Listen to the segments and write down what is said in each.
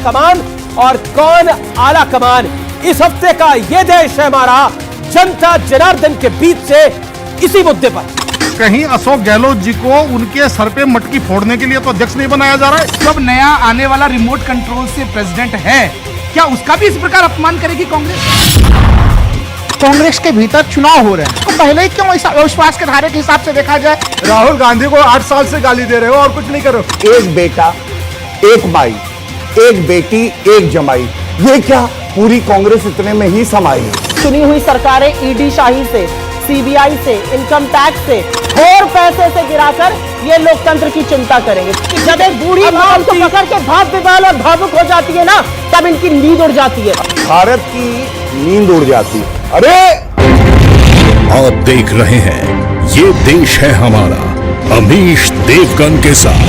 कमान और कौन आला कमान, इस हफ्ते का ये देश है हमारा जनता जनार्दन के बीच से इसी मुद्दे पर। कहीं अशोक गहलोत जी को उनके सर पे मटकी फोड़ने के लिए तो अध्यक्ष नहीं बनाया जा रहा है। जब नया आने वाला रिमोट कंट्रोल से प्रेसिडेंट है, क्या उसका भी इस प्रकार अपमान करेगी कांग्रेस? कांग्रेस के भीतर चुनाव हो रहे हैं तो पहले ही क्यों ऐसा अविश्वास के धारे के हिसाब से देखा जाए? राहुल गांधी को 8 साल से गाली दे रहे हो और कुछ नहीं कर रहे हो। एक बेटा, एक माई, एक बेटी, एक जमाई, ये क्या पूरी कांग्रेस इतने में ही समाई है? चुनी हुई सरकारें ईडी शाही से, सीबीआई से, इनकम टैक्स से और पैसे से गिराकर ये लोकतंत्र की चिंता करेंगे। जब एक बूढ़ी मां को पकड़ के भाव विवाल और भावुक हो जाती है ना, तब इनकी नींद उड़ जाती है। भारत की नींद उड़ जाती है। अरे आप देख रहे हैं ये देश है हमारा, अमीश देवगन के साथ।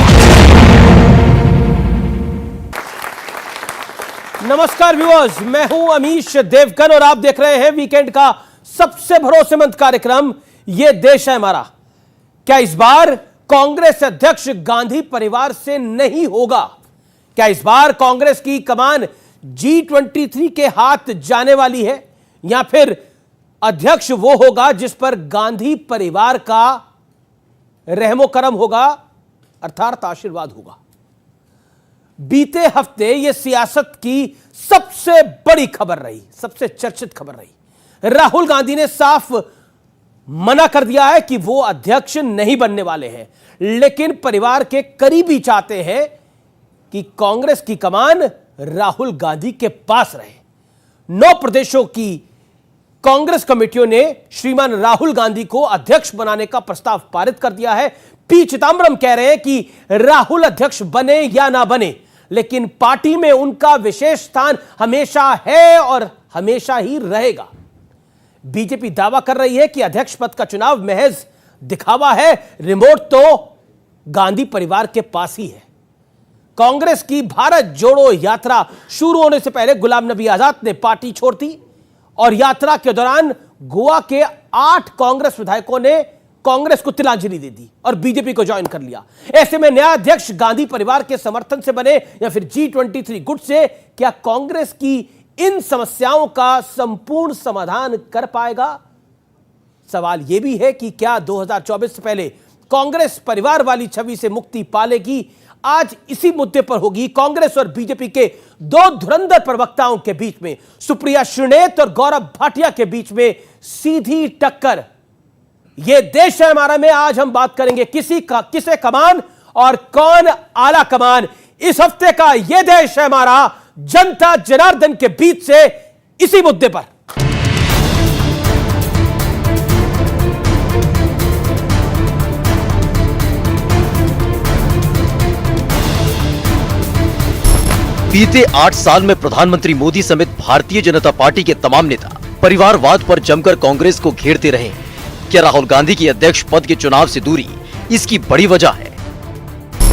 नमस्कार व्यूअर्स, मैं हूं अमीश देवगन और आप देख रहे हैं वीकेंड का सबसे भरोसेमंद कार्यक्रम ये देश है हमारा। क्या इस बार कांग्रेस अध्यक्ष गांधी परिवार से नहीं होगा? क्या इस बार कांग्रेस की कमान G23 के हाथ जाने वाली है, या फिर अध्यक्ष वो होगा जिस पर गांधी परिवार का रहमो करम होगा, अर्थात आशीर्वाद होगा? बीते हफ्ते यह सियासत की सबसे बड़ी खबर रही, सबसे चर्चित खबर रही। राहुल गांधी ने साफ मना कर दिया है कि वो अध्यक्ष नहीं बनने वाले हैं, लेकिन परिवार के करीबी चाहते हैं कि कांग्रेस की कमान राहुल गांधी के पास रहे। 9 प्रदेशों की कांग्रेस कमेटियों ने श्रीमान राहुल गांधी को अध्यक्ष बनाने का प्रस्ताव पारित कर दिया है। पी चिदंबरम कह रहे हैं कि राहुल अध्यक्ष बने या ना बने, लेकिन पार्टी में उनका विशेष स्थान हमेशा है और हमेशा ही रहेगा। बीजेपी दावा कर रही है कि अध्यक्ष पद का चुनाव महज दिखावा है, रिमोट तो गांधी परिवार के पास ही है। कांग्रेस की भारत जोड़ो यात्रा शुरू होने से पहले गुलाम नबी आजाद ने पार्टी छोड़ दी और यात्रा के दौरान गोवा के 8 कांग्रेस विधायकों ने कांग्रेस को तिलांजलि दे दी और बीजेपी को ज्वाइन कर लिया। ऐसे में नया अध्यक्ष गांधी परिवार के समर्थन से बने या फिर G23 गुट से, क्या कांग्रेस की इन समस्याओं का संपूर्ण समाधान कर पाएगा? सवाल यह भी है कि क्या 2024 से पहले कांग्रेस परिवार वाली छवि से मुक्ति पालेगी? आज इसी मुद्दे पर होगी कांग्रेस और बीजेपी के 2 धुरंधर प्रवक्ताओं के बीच में, सुप्रिया श्रीनेत और गौरव भाटिया के बीच में सीधी टक्कर। यह देश है हमारा में आज हम बात करेंगे किसे कमान और कौन आला कमान। इस हफ्ते का यह देश है हमारा जनता जनार्दन के बीच से इसी मुद्दे पर। बीते 8 साल में प्रधानमंत्री मोदी समेत भारतीय जनता पार्टी के तमाम नेता परिवारवाद पर जमकर कांग्रेस को घेरते रहे। क्या राहुल गांधी की अध्यक्ष पद के चुनाव से दूरी इसकी बड़ी वजह है?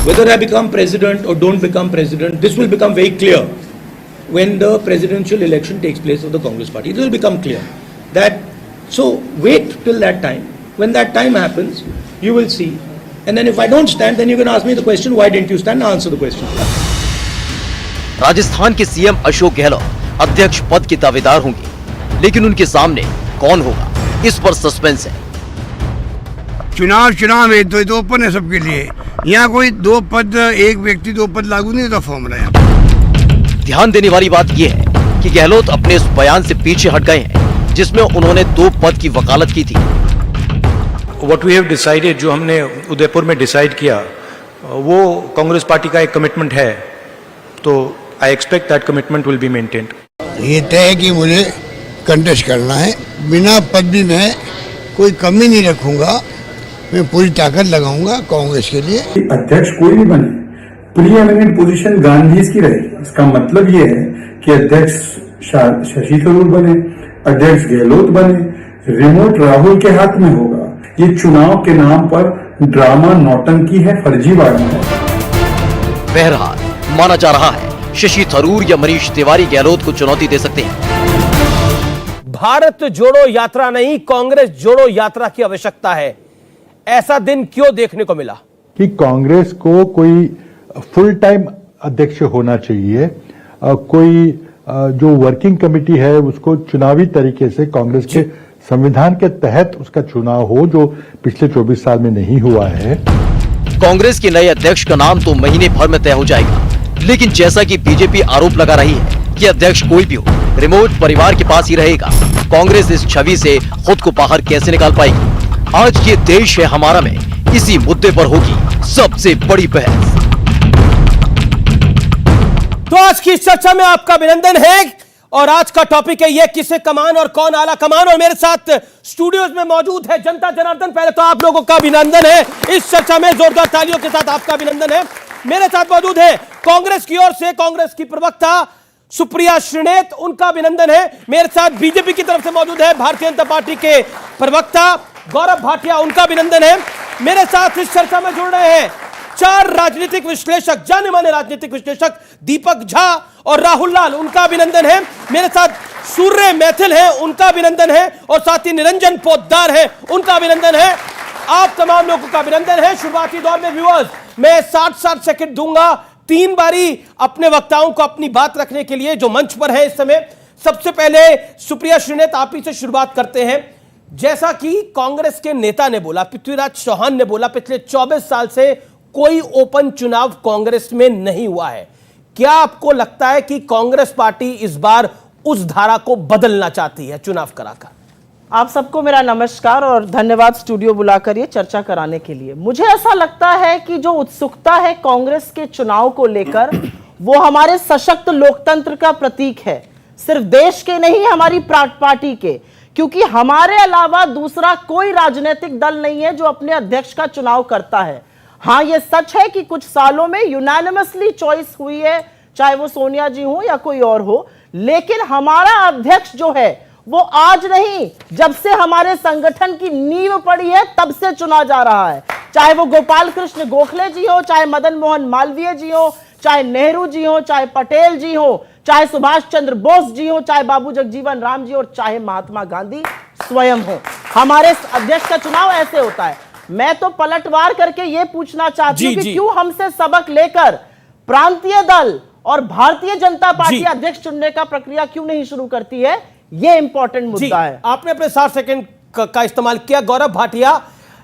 Whether I become president or don't become president, this will become very clear when the presidential election takes place of the Congress party. It will become clear that, so wait till that time. When that time happens, you will see. And then if I don't stand, then you can ask me the question, why didn't you stand? I'll answer the question. Rajasthan के CM Ashok Gehlot अध्यक्ष पद के दावेदार होंगे, लेकिन उनके सामने कौन होगा, इस पर सस्पेंस है। चुनाव है तो ओपन है सबके लिए। यहाँ कोई 2 पद, एक व्यक्ति 2 पद लागू नहीं होता फॉर्म रहा। ध्यान देने वाली बात यह है कि गहलोत अपने उस बयान से पीछे हट गए हैं जिसमें उन्होंने 2 पद की वकालत की थी। What we have decided, जो हमने उदयपुर में डिसाइड किया, वो कांग्रेस पार्टी का एक कमिटमेंट है, तो I expect that commitment will be maintained. ये तय है कि मुझे कंटेस्ट करना है, बिना पदवी में कोई कमी नहीं रखूंगा, मैं पूरी ताकत लगाऊंगा कांग्रेस के लिए। अध्यक्ष कोई भी बने, प्री एमिनेंट पोजीशन गांधी की रहेगी। इसका मतलब ये है कि अध्यक्ष शशि थरूर बने, अध्यक्ष गहलोत बने, रिमोट राहुल के हाथ में होगा। ये चुनाव के नाम पर ड्रामा, नौटंकी है, फर्जीवाड़ा है। बहरहाल माना जा रहा है शशि थरूर या मनीष तिवारी गहलोत को चुनौती दे सकते हैं। भारत जोड़ो यात्रा नहीं, कांग्रेस जोड़ो यात्रा की आवश्यकता है। ऐसा दिन क्यों देखने को मिला कि कांग्रेस को कोई फुल टाइम अध्यक्ष होना चाहिए कोई जो वर्किंग कमेटी है उसको चुनावी तरीके से कांग्रेस के संविधान के तहत उसका चुनाव हो, जो पिछले 24 साल में नहीं हुआ है। कांग्रेस के नए अध्यक्ष का नाम तो महीने भर में तय हो जाएगा, लेकिन जैसा कि बीजेपी आरोप लगा रही है कि अध्यक्ष कोई भी हो, रिमोट परिवार के पास ही रहेगा, कांग्रेस इस छवि से खुद को बाहर कैसे निकाल पाएगी? आज ये देश है हमारा में इसी मुद्दे पर होगी सबसे बड़ी बहस। तो आज की इस चर्चा में आपका अभिनंदन है और आज का टॉपिक है ये किसे कमान और कौन आला कमान। और मेरे साथ स्टूडियोज में मौजूद है जनता जनार्दन। पहले तो आप लोगों का अभिनंदन है, इस चर्चा में जोरदार तालियों के साथ आपका अभिनंदन है। मेरे साथ मौजूद है कांग्रेस की ओर से कांग्रेस की प्रवक्ता सुप्रिया श्रीनेत, उनका अभिनंदन है। मेरे साथ बीजेपी की तरफ से मौजूद है भारतीय जनता पार्टी के प्रवक्ता गौरव भाटिया, उनका अभिनंदन है। मेरे साथ इस चर्चा में जुड़ रहे हैं 4 राजनीतिक विश्लेषक, जाने माने राजनीतिक विश्लेषक दीपक झा और राहुल लाल, उनका अभिनंदन है। मेरे साथ सूर्य मैथिल है, उनका अभिनंदन है। और साथ ही निरंजन पोद्दार है, उनका अभिनंदन है। आप तमाम लोगों का अभिनंदन है। शुरुआती दौर में व्यूअर्स मैं 60 सेकंड दूंगा, 3 बारी अपने वक्ताओं को अपनी बात रखने के लिए जो मंच पर है इस समय। सबसे पहले सुप्रिया श्रीनेत, आप ही से शुरुआत करते हैं। जैसा कि कांग्रेस के नेता ने बोला, पृथ्वीराज चौहान ने बोला, पिछले 24 साल से कोई ओपन चुनाव कांग्रेस में नहीं हुआ है। क्या आपको लगता है कि कांग्रेस पार्टी इस बार उस धारा को बदलना चाहती है चुनाव कराकर? आप सबको मेरा नमस्कार और धन्यवाद स्टूडियो बुलाकर ये चर्चा कराने के लिए। मुझे ऐसा लगता है कि जो उत्सुकता है कांग्रेस के चुनाव को लेकर, वो हमारे सशक्त लोकतंत्र का प्रतीक है, सिर्फ देश के नहीं, हमारी पार्टी के, क्योंकि हमारे अलावा दूसरा कोई राजनीतिक दल नहीं है जो अपने अध्यक्ष का चुनाव करता है। हाँ, ये सच है कि कुछ सालों में यूनानिमसली चॉइस हुई है, चाहे वो सोनिया जी हो या कोई और हो, लेकिन हमारा अध्यक्ष जो है वो आज नहीं, जब से हमारे संगठन की नींव पड़ी है तब से चुना जा रहा है। चाहे वो गोपाल कृष्ण गोखले जी हो, चाहे मदन मोहन मालवीय जी हो, चाहे नेहरू जी हो, चाहे पटेल जी हो, चाहे सुभाष चंद्र बोस जी हो, चाहे बाबू जगजीवन राम जी और चाहे महात्मा गांधी स्वयं हो, हमारे अध्यक्ष का चुनाव ऐसे होता है। मैं तो पलटवार करके ये पूछना चाहती हूं कि क्यों हमसे सबक लेकर प्रांतीय दल और भारतीय जनता पार्टी अध्यक्ष चुनने का प्रक्रिया क्यों नहीं शुरू करती है? ये इंपॉर्टेंट मुद्दा है। आपने अपने 60 सेकंड का इस्तेमाल किया। गौरव भाटिया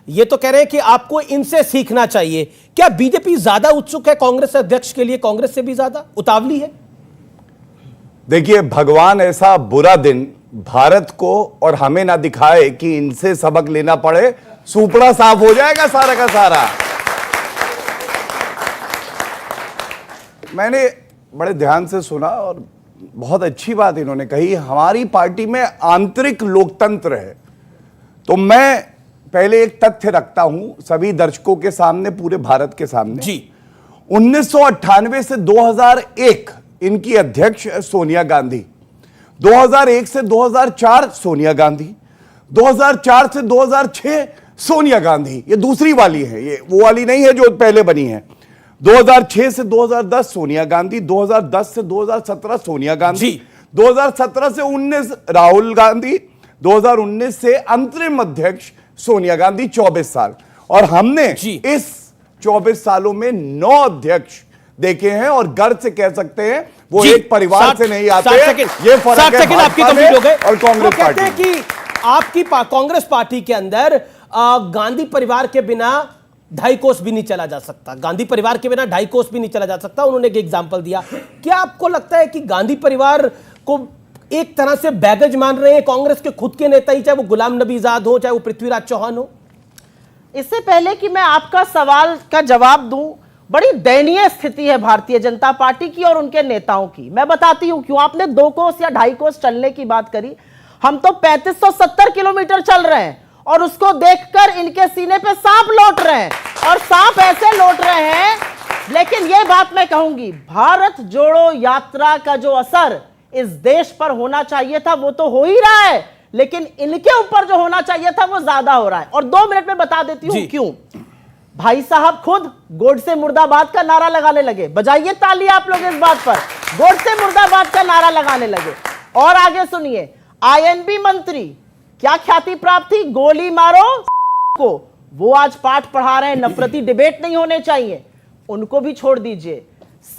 ये तो कह रहे हैं कि आपको इनसे सीखना चाहिए। क्या बीजेपी ज्यादा उत्सुक है कांग्रेस अध्यक्ष के लिए, कांग्रेस से भी ज्यादा उतावली है? देखिए, भगवान ऐसा बुरा दिन भारत को और हमें ना दिखाए कि इनसे सबक लेना पड़े, सुपड़ा साफ हो जाएगा सारा का सारा। मैंने बड़े ध्यान से सुना और बहुत अच्छी बात इन्होंने कही, हमारी पार्टी में आंतरिक लोकतंत्र है। तो मैं पहले एक तथ्य रखता हूं सभी दर्शकों के सामने, पूरे भारत के सामने जी। 1998 से 2001 इनकी अध्यक्ष सोनिया गांधी, 2001 से 2004 सोनिया गांधी, 2004 से 2006 सोनिया गांधी, ये दूसरी वाली है, ये वो वाली नहीं है जो पहले बनी है। 2006 से 2010 सोनिया गांधी, 2010 से 2017 सोनिया गांधी, 2017 से 19 राहुल गांधी, 2019 से अंतरिम अध्यक्ष सोनिया गांधी, 24 साल। और हमने इस 24 सालों में 9 अध्यक्ष देखे हैं और गर्व से कह सकते हैं वो एक परिवार से नहीं आते। ये फर्क है भाजपा में और कांग्रेस पार्टी में। कि आपकी कांग्रेस पार्टी के अंदर गांधी परिवार के बिना 2.5 कोस भी नहीं चला जा सकता, गांधी परिवार के बिना 2.5 कोस भी नहीं चला जा सकता। उन्होंने एक एग्जांपल दिया। क्या आपको लगता है कि गांधी परिवार को एक तरह से बैगेज मान रहे हैं कांग्रेस के खुद के नेता ही, चाहे वो गुलाम नबी आजाद हो, चाहे वो पृथ्वीराज चौहान हो? इससे पहले कि मैं आपका सवाल का जवाब दूं, बड़ी दयनीय स्थिति है भारतीय जनता पार्टी की और उनके नेताओं की। मैं बताती हूं क्यों। आपने 2 कोस या 2.5 कोस चलने की बात करी, हम तो 3570 किलोमीटर चल रहे हैं और उसको देखकर इनके सीने पे सांप लौट रहे हैं, और सांप ऐसे लौट रहे हैं। लेकिन यह बात मैं कहूंगी, भारत जोड़ो यात्रा का जो असर इस देश पर होना चाहिए था वो तो हो ही रहा है, लेकिन इनके ऊपर जो होना चाहिए था वो ज्यादा हो रहा है। और 2 मिनट में बता देती हूं क्यों। भाई साहब खुद गोडसे मुर्दाबाद का नारा लगाने लगे, बजाइए ताली आप लोग इस बात पर, गोडसे मुर्दाबाद का नारा लगाने लगे। और आगे सुनिए, आईएनबी मंत्री, क्या ख्याति प्राप्त थी, गोली मारो को, वो आज पाठ पढ़ा रहे हैं, नफरती डिबेट नहीं होने चाहिए, उनको भी छोड़ दीजिए।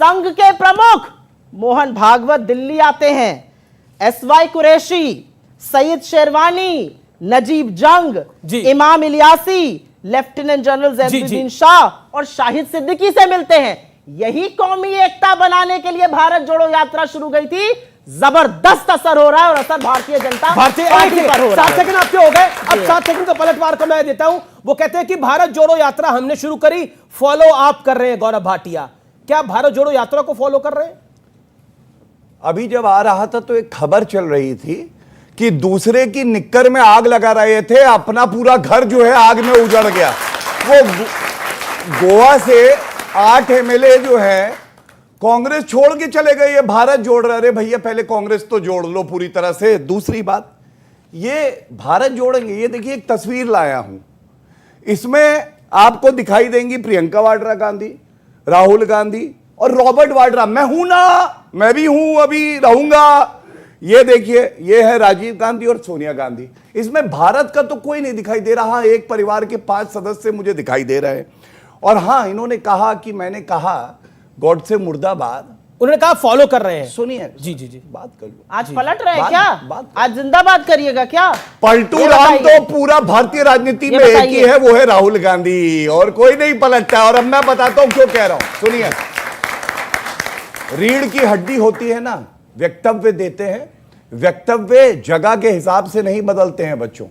संघ के प्रमुख मोहन भागवत दिल्ली आते हैं, SY कुरैशी, सईद शेरवानी, नजीब जंग, जी। इमाम इलियासी, लेफ्टिनेंट जनरल जैनुद्दीन शाह और शाहिद सिद्दीकी से मिलते हैं। यही कौमी एकता बनाने के लिए भारत जोड़ो यात्रा शुरू गई थी। जबरदस्त असर हो रहा है और असर भारतीय जनता पार्टी पर हो रहा है। 7 सेकंड आपके हो गए, अब 7 सेकंड का पलटवार का मैं देता हूं। वो कहते हैं कि भारत जोड़ो यात्रा हमने शुरू करी, फॉलो आप कर रहे हैं गौरव भाटिया। क्या भारत जोड़ो यात्रा को फॉलो कर रहे हैं? अभी जब आ रहा था तो एक खबर चल रही थी कि दूसरे की निक्कर में आग लगा रहे थे, अपना पूरा घर जो है आग में उजड़ गया। वो गोवा से 8 MLA जो है कांग्रेस छोड़ के चले गए, ये भारत जोड़ रहे। अरे भैया पहले कांग्रेस तो जोड़ लो पूरी तरह से। दूसरी बात, ये भारत जोड़ेंगे, ये देखिए एक तस्वीर लाया हूं, इसमें आपको दिखाई देंगी प्रियंका वाड्रा गांधी, राहुल गांधी और रॉबर्ट वाड्रा। मैं हूं ना, मैं भी हूं, अभी रहूंगा। ये देखिए, ये है राजीव गांधी और सोनिया गांधी। इसमें भारत का तो कोई नहीं दिखाई दे रहा। एक परिवार के 5 सदस्य मुझे दिखाई दे रहे हैं। और हां, इन्होंने कहा कि मैंने कहा गॉड से मुर्दाबाद, उन्होंने कहा फॉलो कर रहे हैं। सुनिए जी जी जी, बात कर लो। आज पलट रहे हैं क्या? आज जिंदाबाद करिएगा क्या? पलटू राम तो पूरा भारतीय राजनीति में एक ही है, वो है राहुल गांधी, और कोई नहीं पलटता। और अब मैं बताता हूं क्यों कह रहा हूं, सुनिए। रीढ़ की हड्डी होती है ना, वक्तव्य देते हैं, वक्तव्य जगह के हिसाब से नहीं बदलते हैं बच्चों।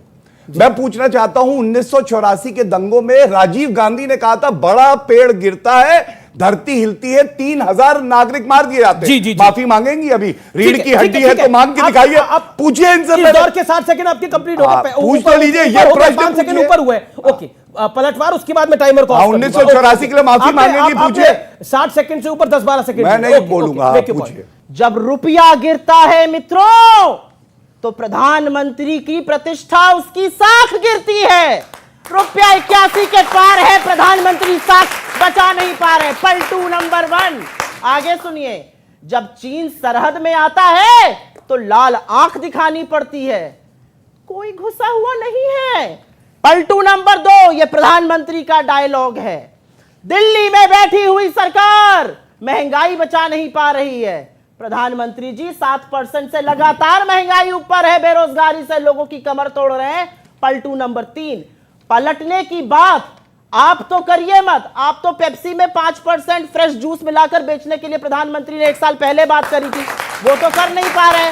मैं पूछना चाहता हूं, 1984 के दंगों में राजीव गांधी ने कहा था बड़ा पेड़ गिरता है धरती हिलती है, 3000 नागरिक मार दिए जाते हैं। माफी मांगेंगी अभी? रीढ़ की हड्डी है तो मांग के दिखाइए, आप पूछिए इनसे। इस दौर के 7 सेकंड आपके कंप्लीट हो गए, पूछ तो लीजिए, ये प्रश्न 5 सेकंड ऊपर हुए। ओके, पलटवार, उसके बाद में टाइमर को 1984 के लिए माफी मांगेंगी, पूछिए। 60 सेकंड से ऊपर 10-12 सेकंड मैं नहीं बोलूंगा, पूछिए। जब रुपया गिरता है मित्रों, तो प्रधानमंत्री की प्रतिष्ठा, उसकी साख गिरती है। रुपया 81 के पार है, प्रधानमंत्री साख बचा नहीं पा रहे। पलटू नंबर 1। आगे सुनिए, जब चीन सरहद में आता है तो लाल आंख दिखानी पड़ती है, कोई घुसा हुआ नहीं है। पलटू नंबर 2, यह प्रधानमंत्री का डायलॉग है। दिल्ली में बैठी हुई सरकार महंगाई बचा नहीं पा रही है। प्रधानमंत्री जी 7% से लगातार महंगाई ऊपर है, बेरोजगारी से लोगों की कमर तोड़ रहे हैं। पलटू नंबर 3, पलटने की बात आप तो करिए मत। आप तो पेप्सी में 5% फ्रेश जूस मिलाकर बेचने के लिए प्रधानमंत्री ने 1 साल पहले बात करी थी, वो तो कर नहीं पा रहे।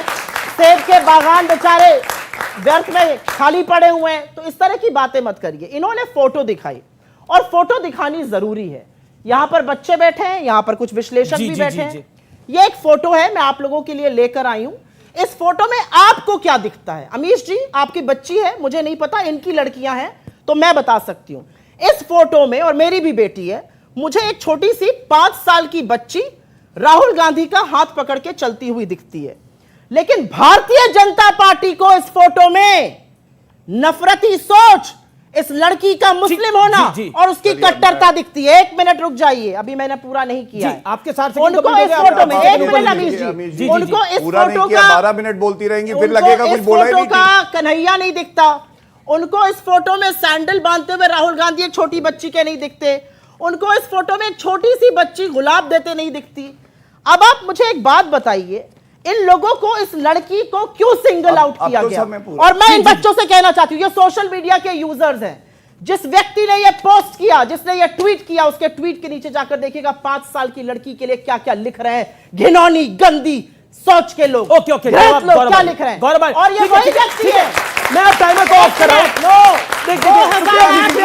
सेब के बागान बेचारे व्यर्थ में खाली पड़े हुए हैं। तो इस तरह की बातें मत करिए। इन्होंने फोटो दिखाई, और फोटो दिखानी जरूरी है। यहां पर बच्चे बैठे हैं, यहां पर कुछ विश्लेषक भी बैठे हैं। ये एक फोटो है, मैं आप लोगों के लिए लेकर आई हूं। इस फोटो में आपको क्या दिखता है? अमीश जी, आपकी बच्ची है, मुझे नहीं पता, इनकी लड़कियां हैं तो मैं बता सकती हूं। इस फोटो में, और मेरी भी बेटी है, मुझे एक छोटी सी 5 साल की बच्ची राहुल गांधी का हाथ पकड़ के चलती हुई दिखती है। लेकिन भारतीय जनता पार्टी को इस फोटो में नफरती सोच, इस लड़की का मुस्लिम होना और उसकी कट्टरता दिखती है। 1 मिनट रुक जाइए, अभी मैंने पूरा नहीं किया है। आपके साथ उनको इस फोटो में 1 मिनट अमीश जी, उनको इस फोटो का 12 मिनट बोलती रहेंगी, फिर लगेगा कुछ बोला ही नहीं। फोटो का कन्हैया नहीं दिखता उनको। इस फोटो में सैंडल बांधते हुए राहुल गांधी एक छोटी बच्ची के नहीं दिखते उनको। इस फोटो में एक छोटी सी बच्ची गुलाब देते नहीं दिखती। अब आप मुझे एक बात बताइए, इन लोगों को, इस लड़की को क्यों सिंगल आउट किया गया? और मैं इन बच्चों से कहना चाहती हूं, ये सोशल मीडिया के यूजर्स हैं। जिस व्यक्ति ने ये पोस्ट किया, जिसने ये ट्वीट किया, उसके ट्वीट के नीचे जाकर देखिएगा 5 साल की लड़की के लिए क्या क्या लिख रहे हैं घिनौनी गंदी सोच के लोग। ओके ओके, लोग क्या लिख रहे हैं? और ये वही व्यक्ति है। मैं अब टाइमर को ऑफ कर रहा हूं।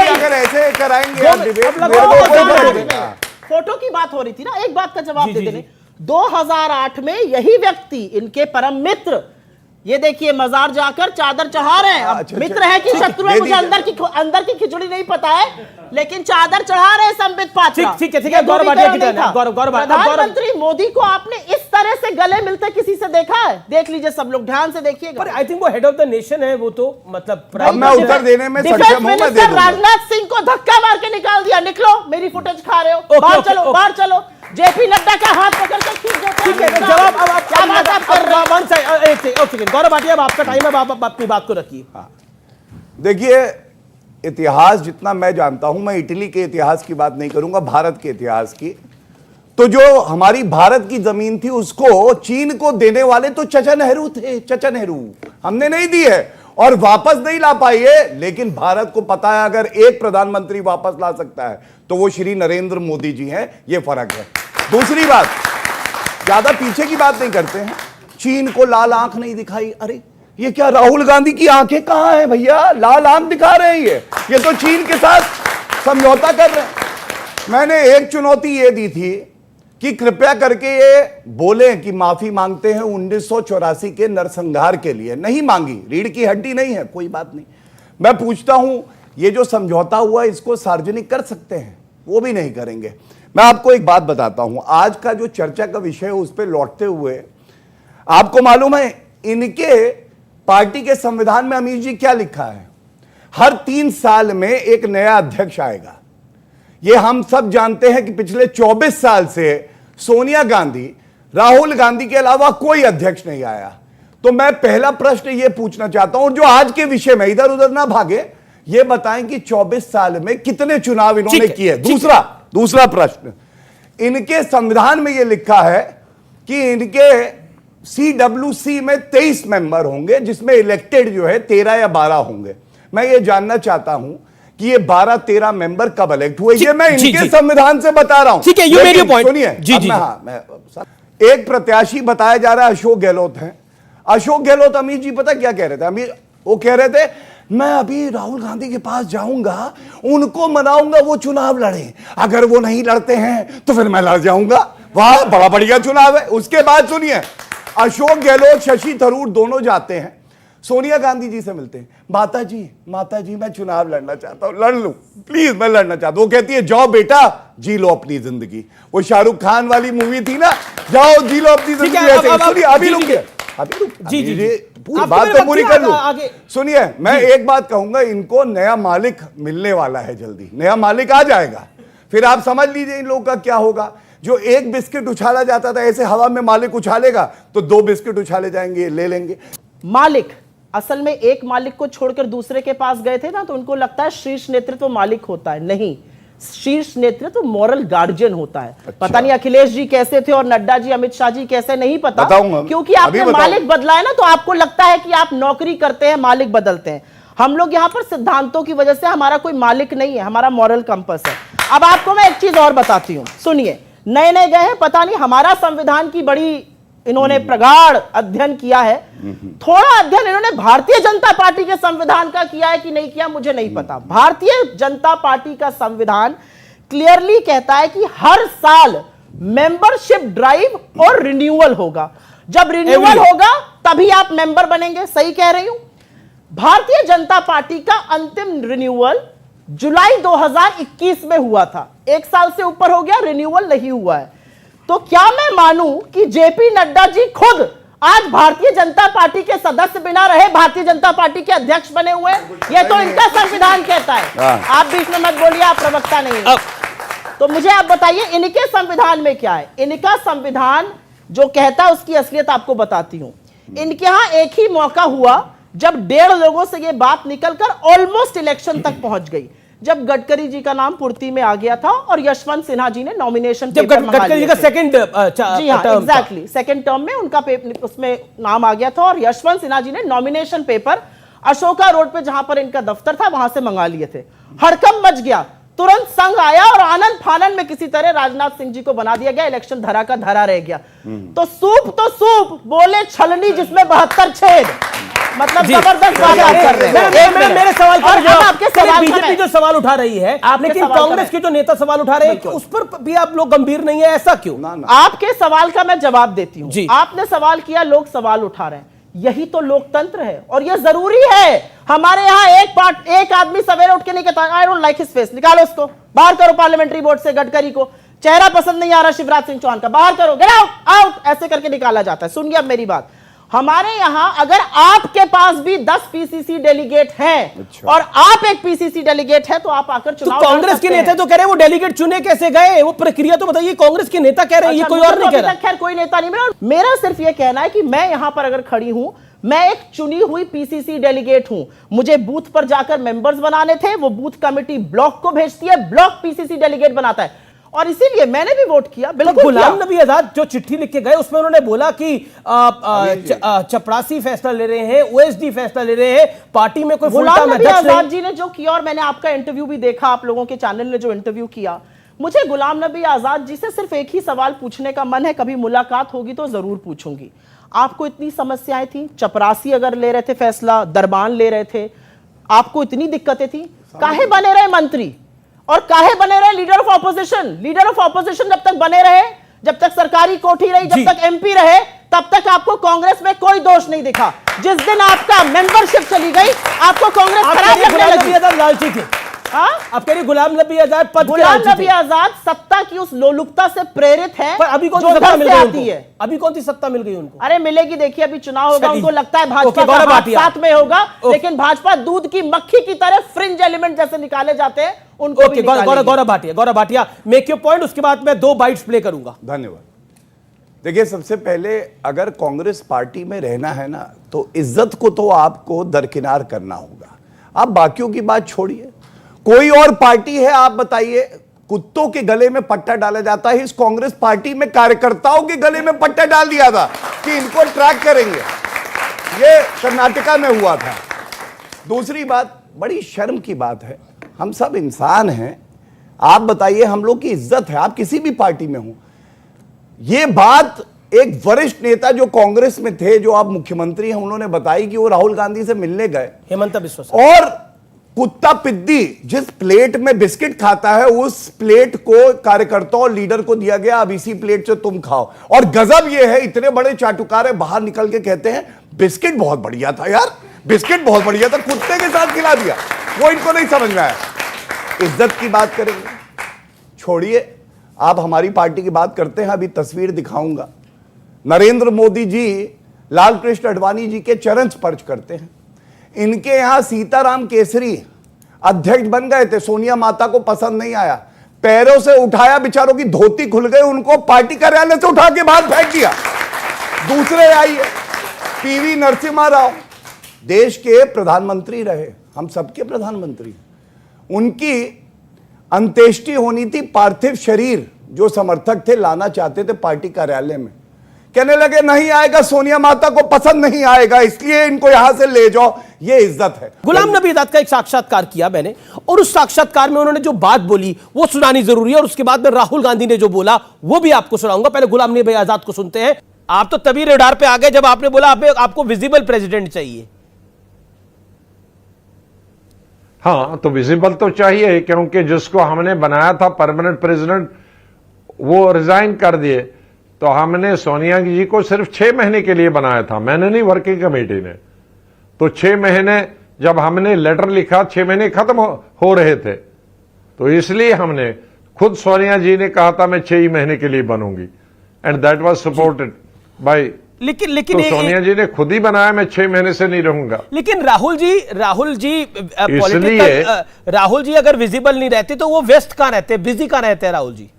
अगर ऐसे कराएंगे फोटो की बात हो रही थी ना, एक बात का जवाब दे देने। 2008 में यही व्यक्ति, इनके परम मित्र, ये देखिए मजार जाकर चादर चढ़ा रहे हैं। मित्र है कि शत्रु है मुझे अंदर की खिचड़ी नहीं पता है, लेकिन चादर चढ़ा रहे संबित पात्रा। ठीक है, गौरव भाटिया की टर्न है। गौरव प्रधानमंत्री मोदी को आपने इस तरह से गले मिलते किसी से देखा है? देख लीजिए सब लोग, ध्यान से देखिएगा। पर आई थिंक वो हेड ऑफ द नेशन है, वो तो मतलब मैं उत्तर देने में डिफेंस मिनिस्टर राजनाथ सिंह को धक्का मार के निकाल दिया। निकलो, मेरी फुटेज खा रहे हो, बाहर चलो, बाहर चलो। जेपी नड्डा का हाथ पकड़ के खींच देते हैं। ठीक है, जवाब अब आप क्या बात आप कर रहे हैं? एक सेकंड गौरव भाटिया, अब आपका टाइम है, आप अपनी बात को रखिए। देखिए, इतिहास जितना मैं जानता हूं, मैं इटली के इतिहास की बात नहीं करूंगा, भारत के इतिहास की। तो जो हमारी भारत की जमीन थी उसको चीन को देने वाले तो चाचा नेहरू थे, चाचा नेहरू। हमने नहीं दी है और वापस नहीं ला पाई है, लेकिन भारत को पता है अगर एक प्रधानमंत्री वापस ला सकता है तो वो श्री नरेंद्र मोदी जी हैं। ये फर्क है। दूसरी बात, ज्यादा पीछे की बात नहीं करते हैं। चीन को लाल आंख नहीं दिखाई। अरे ये क्या राहुल गांधी की आंखें कहां है भैया? लाल आंख दिखा रहे हैं ये तो चीन के साथ समझौता कर रहे हैं। मैंने एक चुनौती ये दी थी कि कृपया करके ये बोले कि माफी मांगते हैं 1984 के नरसंहार के लिए। नहीं मांगी, रीढ़ की हड्डी नहीं है, कोई बात नहीं। मैं पूछता हूं ये जो समझौता हुआ इसको सार्वजनिक कर सकते हैं? वो भी नहीं करेंगे। मैं आपको एक बात बताता हूं, आज का जो चर्चा का विषय है उस पर लौटते हुए, आपको मालूम है इनके पार्टी के संविधान में अमीर जी क्या लिखा है? हर 3 साल में एक नया अध्यक्ष आएगा। ये हम सब जानते हैं कि पिछले 24 साल से सोनिया गांधी, राहुल गांधी के अलावा कोई अध्यक्ष नहीं आया। तो मैं पहला प्रश्न ये पूछना चाहता हूं, जो आज के विषय में इधर उधर ना भागे, ये बताएं कि 24 साल में कितने चुनाव इन्होंने किए। दूसरा प्रश्न, इनके संविधान में ये लिखा है कि इनके CWC में 23 मेंबर होंगे, जिसमें इलेक्टेड जो है 13 या 12 होंगे। मैं ये जानना चाहता हूं कि ये 12-13 मेंबर कब इलेक्ट हुए? ये मैं इनके संविधान से बता रहा हूं। ठीक है, यू मेड योर पॉइंट। सुनिए, एक प्रत्याशी बताया जा रहा है अशोक गहलोत है। अशोक गहलोत अमित जी पता क्या कह रहे थे? अमित वो कह रहे थे मैं अभी राहुल गांधी के पास जाऊंगा, उनको मनाऊंगा वो चुनाव लड़े, अगर वो नहीं लड़ते हैं तो फिर मैं लड़ जाऊंगा। वाह, बड़ा बढ़िया चुनाव है। उसके बाद सुनिए, अशोक गहलोत, शशि थरूर दोनों जाते हैं, सोनिया गांधी जी से मिलते हैं। माता जी मैं चुनाव लड़ना चाहता हूं, लड़ लूं प्लीज, मैं लड़ना चाहता हूं। वो कहती है जाओ बेटा, जी लो अपनी जिंदगी। वो शाहरुख खान वाली मूवी थी ना, जाओ जी लो अपनी जिंदगी। अभी रुकिए, पूरी बात तो पूरी कर लूं। सुनिए, मैं एक बात कहूंगा, इनको नया मालिक मिलने वाला है जल्दी, नया मालिक आ जाएगा। फिर आप समझ लीजिए इन लोगों का क्या होगा। जो एक बिस्किट उछाला जाता था, ऐसे हवा में मालिक उछालेगा तो 2 बिस्किट उछाले जाएंगे, ले लेंगे। मालिक असल में एक मालिक को छोड़कर दूसरे के पास गए थे ना, तो उनको लगता है शीर्ष नेतृत्व मालिक होता है। नहीं, शीर्ष नेतृत्व मॉरल गार्जियन होता है। अच्छा। पता नहीं अखिलेश जी कैसे थे और नड्डा जी, अमित शाह जी कैसे, नहीं पता, क्योंकि आपने मालिक बदला है ना, तो आपको लगता है कि आप नौकरी करते हैं, मालिक बदलते हैं। हम लोग यहां पर सिद्धांतों की वजह से, हमारा कोई मालिक नहीं है, हमारा मॉरल कंपस है। अब आपको मैं एक चीज और बताती हूं, सुनिए। नए नए गए हैं, पता नहीं हमारा संविधान की बड़ी इन्होंने प्रगाढ़ अध्ययन किया है। थोड़ा अध्ययन इन्होंने भारतीय जनता पार्टी के संविधान का किया है कि नहीं किया मुझे नहीं पता। भारतीय जनता पार्टी का संविधान क्लियरली कहता है कि हर साल मेंबरशिप ड्राइव और रिन्यूअल होगा। जब रिन्यूअल होगा तभी आप मेंबर बनेंगे। सही कह रही हूं? भारतीय जनता पार्टी का अंतिम रिन्यूअल जुलाई 2021 में हुआ था। 1 साल से ऊपर हो गया, रिन्यूअल नहीं हुआ है। तो क्या मैं मानूं कि जेपी नड्डा जी खुद आज भारतीय जनता पार्टी के सदस्य बिना रहे भारतीय जनता पार्टी के अध्यक्ष बने हुए? ये तो इनका संविधान कहता है। आप बीच में मत बोलिए, आप प्रवक्ता नहीं है। तो मुझे आप बताइए इनके संविधान में क्या है? इनका संविधान जो कहता है उसकी असलियत आपको बताती हूं। इनके यहां एक ही मौका हुआ जब 1.5 लोगों से यह बात निकलकर ऑलमोस्ट इलेक्शन तक पहुंच गई, जब गडकरी जी का नाम पूर्ति में आ गया था और यशवंत सिन्हा जी ने नॉमिनेशन पेपर मंगा गडकरी जी का सेकंड जी हाँ एग्जैक्टली सेकंड टर्म में उनका उसमें नाम आ गया था और यशवंत सिन्हा जी ने नॉमिनेशन पेपर अशोका रोड पे जहां पर इनका दफ्तर था वहां से मंगा लिए थे। हड़कंप मच गया, तुरंत संघ आया और आनंद फानन में किसी तरह राजनाथ सिंह जी को बना दिया गया। इलेक्शन धरा का धरा रह गया। तो सूप बोले छलनी जिसमें 72 छेद, मतलब जबरदस्त बात आप कर रहे हैं। मेरे सवाल का जवाब, आपके सवाल बीजेपी जो सवाल उठा रही है, लेकिन कांग्रेस के जो नेता सवाल उठा रहे हैं उस पर भी आप लोग गंभीर नहीं है, ऐसा क्यों? आपके सवाल का मैं जवाब देती हूं। आपने सवाल किया, लोग सवाल उठा रहे हैं, यही तो लोकतंत्र है और यह जरूरी है। हमारे यहाँ एक आदमी सवेरे उठ के नहीं कहता I don't like his face, निकालो उसको, बाहर करो पार्लियामेंट्री बोर्ड से। गडकरी को चेहरा पसंद नहीं आ रहा शिवराज सिंह चौहान का, बाहर करो, गेट आउट आउट, ऐसे करके निकाला जाता है। सुनिए अब मेरी बात, हमारे यहां अगर आपके पास भी 10 पीसीसी डेलीगेट हैं और आप एक पीसीसी डेलीगेट है तो आप आकर चुनाव। तो कांग्रेस के नेता तो कह रहे हैं वो डेलीगेट चुने कैसे गए, वो प्रक्रिया तो बताइए। कांग्रेस के नेता कह रहे हैं, ये कोई और नहीं कह रहा। खैर कोई नेता नहीं, मेरा सिर्फ ये कहना है कि मैं यहां पर अगर खड़ी हूं, मैं एक चुनी हुई पीसीसी डेलीगेट हूं। मुझे बूथ पर जाकर मेंबर्स बनाने थे, वो बूथ कमेटी ब्लॉक को भेजती है, ब्लॉक पीसीसी डेलीगेट बनाता है और इसीलिए मैंने भी वोट किया। बिल्कुल गुलाम किया। नबी आजाद जो चिट्ठी लिख के गए उसमें उन्होंने बोला कि चपरासी फैसला ले रहे हैं, ओएसडी फैसला ले रहे हैं, पार्टी में कोई गुलाम नबी आजाद जी ने जो किया, और मैंने आपका इंटरव्यू भी देखा, आप लोगों के चैनल ने जो इंटरव्यू किया, मुझे गुलाम नबी आजाद जी से सिर्फ एक ही सवाल पूछने का मन है, कभी मुलाकात होगी तो जरूर पूछूंगी। आपको इतनी समस्याएं थी, चपरासी अगर ले रहे थे फैसला, दरबान ले रहे थे, आपको इतनी दिक्कतें थी, काहे बने रहे मंत्री और काहे बने रहे leader of opposition? Leader of opposition जब तक बने रहे, जब तक सरकारी कोठी रही, जब तक एमपी रहे, तब तक आपको कांग्रेस में कोई दोष नहीं दिखा। जिस दिन आपका मेंबरशिप चली गई, आपको कांग्रेस खराब लगने लगी। लालची थे आप कह रही गुलाम नबी आजाद पद गुलाम नबी आजाद सत्ता की उस लोलुपता से प्रेरित है, पर अभी कौन सी सत्ता मिल गई उनको? अभी कौन सी सत्ता मिल गई उनको? अरे मिलेगी, देखिए अभी चुनाव होगा, उनको लगता है भाजपा का हाथ साथ में होगा, लेकिन भाजपा दूध की मक्खी की तरह फ्रिंज एलिमेंट जैसे निकाले जाते हैं, उनको भी निकालेगी। Gaurav Bhatia make your point, उसके बाद मैं 2 बाइट्स प्ले करूंगा। धन्यवाद। देखिए, सबसे पहले अगर कांग्रेस पार्टी में रहना है ना, तो इज्जत को तो आपको दरकिनार करना होगा। आप बाकियों की बात छोड़िए, कोई और पार्टी है आप बताइए, कुत्तों के गले में पट्टा डाला जाता है, इस कांग्रेस पार्टी में कार्यकर्ताओं के गले में पट्टा डाल दिया था कि इनको ट्रैक करेंगे। ये कर्नाटका में हुआ था। दूसरी बात, बड़ी शर्म की बात है, हम सब इंसान हैं, आप बताइए, हम लोग की इज्जत है, आप किसी भी पार्टी में हो। ये बात एक वरिष्ठ नेता जो कांग्रेस में थे, जो आप मुख्यमंत्री हैं, उन्होंने बताई कि वो राहुल गांधी से मिलने गए, हेमंत बिस्वा साहब, और कुत्ता पिद्दी जिस प्लेट में बिस्किट खाता है, उस प्लेट को कार्यकर्ताओं और लीडर को दिया गया, अब इसी प्लेट से तुम खाओ। और गजब ये है, इतने बड़े चाटुकारे बाहर निकल के कहते हैं बिस्किट बहुत बढ़िया था यार, बिस्किट बहुत बढ़िया था, कुत्ते के साथ खिला दिया। वो इनको नहीं समझ में आया। इज्जत की बात करेंगे, छोड़िए, आप हमारी पार्टी की बात करते हैं। अभी तस्वीर दिखाऊंगा, नरेंद्र मोदी जी लाल कृष्ण आडवाणी जी के चरण स्पर्श करते हैं। इनके यहां सीताराम केसरी अध्यक्ष बन गए थे, सोनिया माता को पसंद नहीं आया, पैरों से उठाया, बेचारों की धोती खुल गई, उनको पार्टी कार्यालय से उठा के बाहर फेंक दिया। दूसरे आइए, पीवी नरसिम्हा राव, देश के प्रधानमंत्री रहे, हम सबके प्रधानमंत्री, उनकी अंत्येष्टि होनी थी, पार्थिव शरीर जो समर्थक थे लाना चाहते थे पार्टी कार्यालय में, कहने लगे नहीं आएगा, सोनिया माता को पसंद नहीं आएगा, इसलिए इनको यहां से ले जाओ। ये इज्जत है। गुलाम नबी आजाद का एक साक्षात्कार किया मैंने, और उस साक्षात्कार में उन्होंने जो बात बोली वो सुनानी जरूरी है, और उसके बाद में राहुल गांधी ने जो बोला वो भी आपको सुनाऊंगा। पहले गुलाम नबी आजाद को सुनते हैं। आप तो तभी रेडार पे आ गए जब आपने बोला आपको विजिबल प्रेसिडेंट चाहिए। हाँ, तो विजिबल तो चाहिए, क्योंकि जिसको हमने बनाया था परमानेंट प्रेसिडेंट वो रिजाइन कर दिए। तो हमने सोनिया जी को सिर्फ 6 महीने के लिए बनाया था, मैंने नहीं, वर्किंग कमेटी ने। तो 6 महीने जब हमने लेटर लिखा, 6 महीने खत्म हो रहे थे, तो इसलिए हमने खुद सोनिया जी ने कहा था मैं 6 ही महीने के लिए बनूंगी, and that was supported by. लेकिन तो सोनिया जी ने खुद ही बनाया मैं 6 महीने से नहीं रहूंगा। लेकिन राहुल जी पॉलिटिकल, राहुल जी अगर विजिबल नहीं रहते तो वो व्यस्त कहां रहते, बिजी कहां रहते हैं राहुल जी?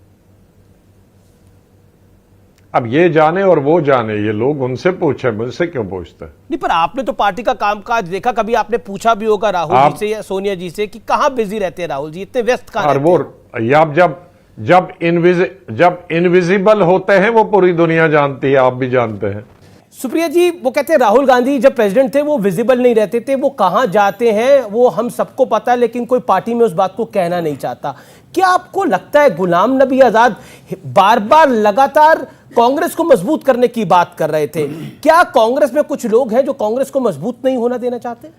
अब ये जाने और वो जाने, ये लोग उनसे पूछे, मुझसे क्यों पूछते हैं? नहीं, पर आपने तो पार्टी का कामकाज देखा, कभी आपने पूछा भी होगा राहुल जी से या सोनिया जी से कि कहां बिजी रहते हैं राहुल जी, इतने व्यस्त कहां रहते हैं? आप जब इनविजिबल होते हैं वो पूरी दुनिया जानती है, आप भी जानते हैं। सुप्रिया जी, वो कहते हैं राहुल गांधी जब प्रेसिडेंट थे वो विजिबल नहीं रहते थे, वो कहां जाते हैं वो हम सबको पता है, लेकिन कोई पार्टी में उस बात को कहना नहीं चाहता। क्या आपको लगता है गुलाम नबी आजाद बार बार लगातार कांग्रेस को मजबूत करने की बात कर रहे थे? क्या कांग्रेस में कुछ लोग हैं जो कांग्रेस को मजबूत नहीं होना देना चाहते?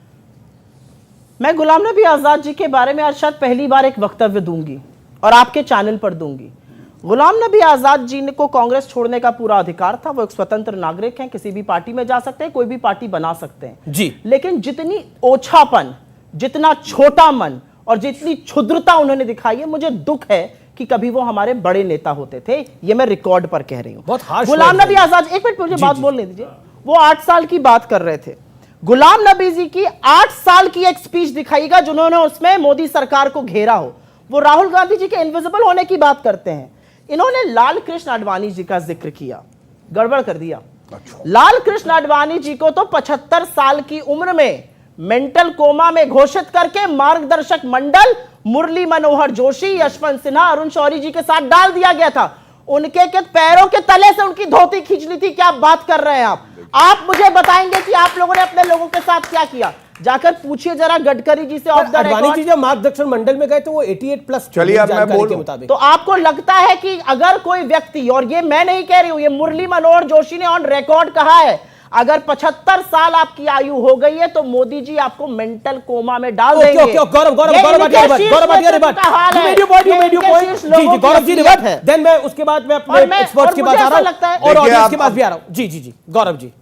मैं गुलाम नबी आजाद जी के बारे में आज शायद पहली बार एक वक्तव्य दूंगी और आपके चैनल पर दूंगी। गुलाम नबी आजाद जी को कांग्रेस छोड़ने का पूरा अधिकार था, वो एक स्वतंत्र नागरिक हैं, किसी भी पार्टी में जा सकते हैं, कोई भी पार्टी बना सकते हैं जी। लेकिन जितनी ओछापन, जितना छोटा मन और जितनी क्षुद्रता उन्होंने दिखाई है, मुझे दुख है कि कभी वो हमारे बड़े नेता होते थे। ये मैं रिकॉर्ड पर कह रही हूं। बहुत हार्श गुलाम नबी आजाद, एक मिनट मुझे बात बोलने दीजिए। वो 8 साल की बात कर रहे थे। गुलाम नबी जी की 8 साल की एक स्पीच दिखाइएगा जिन्होंने उसमें मोदी सरकार को घेरा हो। वो राहुल गांधी जी के इनविजिबल होने की बात करते हैं। इन्होंने लाल कृष्ण आडवाणी जी का जिक्र किया, गड़बड़ कर दिया। लाल कृष्ण आडवाणी जी को तो 75 साल की उम्र में मेंटल कोमा में घोषित करके मार्गदर्शक मंडल मुरली मनोहर जोशी, यशवंत सिन्हा, अरुण शौरी जी के साथ डाल दिया गया था। उनके के पैरों के तले से उनकी धोती खींच ली थी। क्या बात कर रहे हैं आप मुझे बताएंगे कि आप लोगों ने अपने लोगों के साथ क्या किया? जाकर पूछिए जरा गडकरी जी से। ऑफ द अडवाणी जी जब मार्गदर्शन मंडल में गए तो वो 88+ चलिए अब मैं बोल के मुताबिक। तो आपको लगता है कि अगर कोई व्यक्ति, और ये मैं नहीं कह रही हूं, ये मुरली मनोहर जोशी ने ऑन रिकॉर्ड कहा है, अगर 75 साल आपकी आयु हो गई है तो मोदी जी आपको मेंटल कोमा में डाल देंगे। देन मैं उसके बाद मैं अपने एक्सपर्ट के पास आ रहा हूं और ऑडियंस के पास भी आ रहा हूं। जी गौरव जी,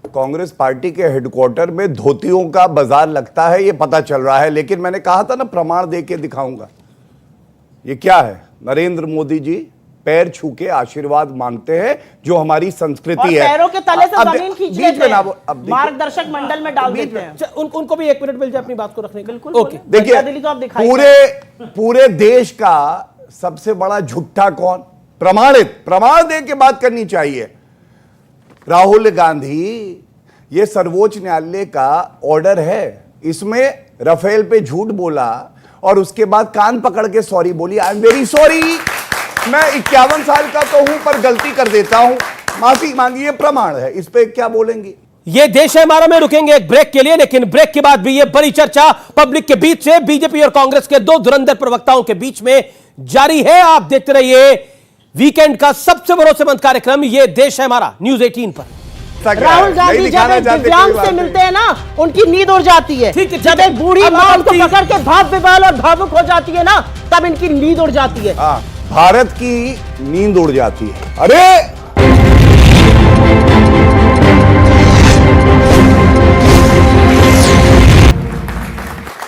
कांग्रेस पार्टी के हेडक्वार्टर में धोतियों का बाजार लगता है, ये पता चल रहा है, लेकिन मैंने कहा था ना प्रमाण दे के दिखाऊंगा। ये क्या है? नरेंद्र मोदी जी पैर छू के आशीर्वाद मांगते हैं, जो हमारी संस्कृति है। पैरों के तले से जमीन खींच लेते हैं, अब मार्गदर्शक मंडल में डाल देते हैं। उनको भी 1 मिनट मिल जाए अपनी बात को रखने के। बिल्कुल ओके, देखिए पूरे देश का सबसे बड़ा झूठा कौन? प्रमाण दे के बात करनी चाहिए। राहुल गांधी, ये सर्वोच्च न्यायालय का ऑर्डर है, इसमें राफेल पे झूठ बोला और उसके बाद कान पकड़ के सॉरी बोली। आई एम वेरी सॉरी, मैं 51 साल का तो हूं पर गलती कर देता हूं, माफी मांगी। ये प्रमाण है, इस पे क्या बोलेंगे? ये देश है हमारा में रुकेंगे एक ब्रेक के लिए, लेकिन ब्रेक के बाद भी ये बड़ी चर्चा पब्लिक के बीच से बीजेपी और कांग्रेस के 2 धुरंधर प्रवक्ताओं के बीच में जारी है। आप देखते रहिए वीकेंड का सबसे भरोसेमंद कार्यक्रम ये देश है हमारा, न्यूज़ 18 पर। राहुल गांधी जब एक दिव्यांग से मिलते हैं ना, उनकी नींद उड़ जाती है। जब एक बूढ़ी मां उनको पकड़ के भाव विवाल और भावुक हो जाती है ना, तब इनकी नींद उड़ जाती है। भारत की नींद उड़ जाती है। अरे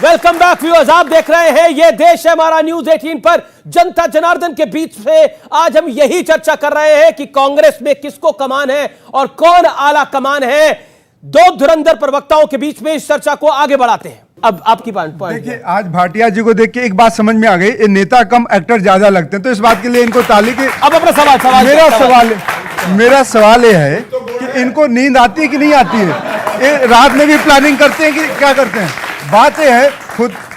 वेलकम बैक व्यूअर्स, आप देख रहे हैं ये देश है हमारा न्यूज़ 18 पर। जनता जनार्दन के बीच से आज हम यही चर्चा कर रहे हैं कि कांग्रेस में किसको कमान है और कौन आला कमान है। 2 धुरंधर प्रवक्ताओं के बीच में इस चर्चा को आगे बढ़ाते हैं। अब आपकी पॉइंट देखिए, आज भाटिया जी को देख के एक बात समझ में आ गई, ये नेता कम एक्टर ज्यादा लगते हैं, तो इस बात के लिए इनको ताली की। अब अपना सवाल मेरा सवाल ये है कि इनको नींद आती है कि नहीं आती है? ये रात में भी प्लानिंग करते हैं कि क्या करते हैं? बात यह है,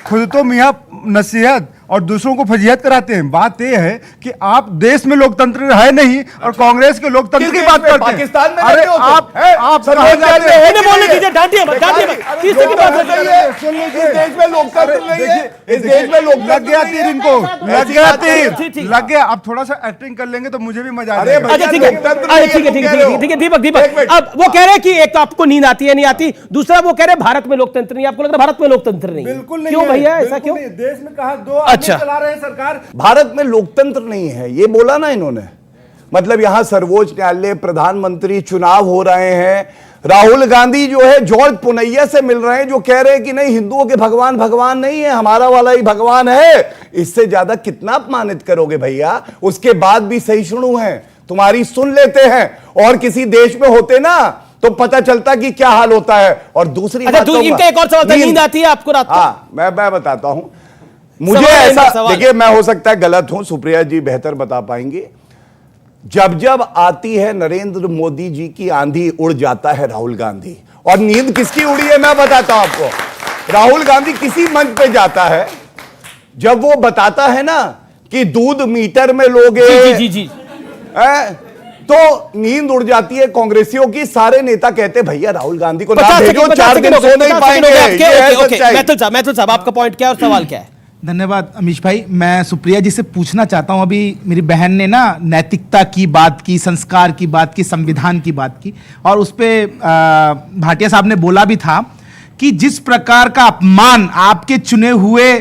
खुद तो मियां नसीहत और दूसरों को फजीहत कराते हैं। बात यह है कि आप देश में लोकतंत्र है नहीं और कांग्रेस के लोकतंत्र की बात करते हैं। पाकिस्तान में अरे आप कहां जाते हैं? बोलने कीजिए, डांटिए मत, किसी की बात सुनिए, इस देश में लोकतंत्र नहीं है, इस देश में लोग लग गया तीर, इनको लग गया तीर, लग गया। अब थोड़ा सा एक्टिंग कर लेंगे तो मुझे भी मजा आ जाएगा। अच्छा ठीक है दीपक, अब वो कह रहे हैं कि एक तो आपको नींद आती है नहीं आती, दूसरा वो कह रहे हैं भारत में लोकतंत्र नहीं। आपको लग रहा है भारत में लोकतंत्र नहीं? बिल्कुल नहीं। क्यों भैया, ऐसा क्यों? देश में कहा 2 अच्छा चला रहे हैं सरकार। भारत में लोकतंत्र नहीं है, ये बोला ना इन्होंने। मतलब यहां सर्वोच्च न्यायालय, प्रधानमंत्री, चुनाव हो रहे हैं। राहुल गांधी जो है जॉर्ज पुनैया से मिल रहे हैं, जो कह रहे हैं कि नहीं, हिंदुओं के भगवान भगवान नहीं है, हमारा वाला ही भगवान है। इससे ज्यादा कितना अपमानित करोगे भैया? उसके बाद भी सहिष्णु हैं, तुम्हारी सुन लेते हैं। और किसी देश में होते ना तो पता चलता कि क्या हाल होता है। और दूसरी बात, इनका एक और सवाल था, नींद आती है आपको रात को? हाँ, मैं बताता हूं। मुझे ऐसा, देखिए, मैं हो सकता है गलत हूं, सुप्रिया जी बेहतर बता पाएंगे। जब आती है नरेंद्र मोदी जी की आंधी, उड़ जाता है राहुल गांधी। और नींद किसकी उड़ी है मैं बताता हूं आपको। राहुल गांधी किसी मंच पे जाता है, जब वो बताता है ना कि दूध मीटर में लोगे, जी। तो नींद उड़ जाती है कांग्रेसियों की। सारे नेता कहते हैं भैया राहुल गांधी को ना भेजो, 4 दिन सो नहीं पाएंगे। मैथुर साहब, आपका पॉइंट क्या है और सवाल क्या है? धन्यवाद अमीश भाई। मैं सुप्रिया जी से पूछना चाहता हूं, अभी मेरी बहन ने ना नैतिकता की बात की, संस्कार की बात की, संविधान की बात की, और उस पर भाटिया साहब ने बोला भी था कि जिस प्रकार का अपमान आपके चुने हुए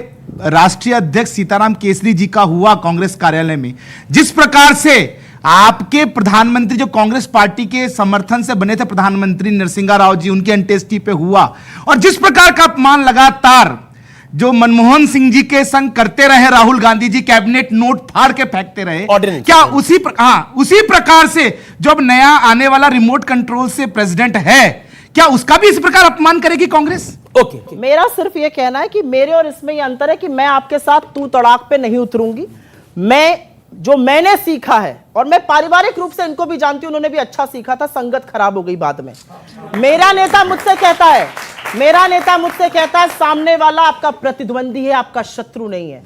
राष्ट्रीय अध्यक्ष सीताराम केसरी जी का हुआ कांग्रेस कार्यालय में, जिस प्रकार से आपके प्रधानमंत्री जो कांग्रेस पार्टी के समर्थन से बने थे प्रधानमंत्री नरसिंहा राव जी, उनकी अंत्येष्टि पे हुआ, और जिस प्रकार का अपमान लगातार जो मनमोहन सिंह जी के संग करते रहे राहुल गांधी जी, कैबिनेट नोट फाड़ के फेंकते रहे, क्या उसी प्रकार से जो अब नया आने वाला रिमोट कंट्रोल से प्रेसिडेंट है, क्या उसका भी इस प्रकार अपमान करेगी कांग्रेस? ओके, मेरा सिर्फ यह कहना है कि मेरे और इसमें यह अंतर है कि मैं आपके साथ तू तड़ाक पे नहीं उतरूंगी। जो मैंने सीखा है, और मैं पारिवारिक रूप से इनको भी जानती हूं, उन्होंने भी अच्छा सीखा था, संगत खराब हो गई बाद में। मेरा नेता मुझसे कहता है मेरा नेता मुझसे कहता है सामने वाला आपका प्रतिद्वंदी है, आपका शत्रु नहीं है।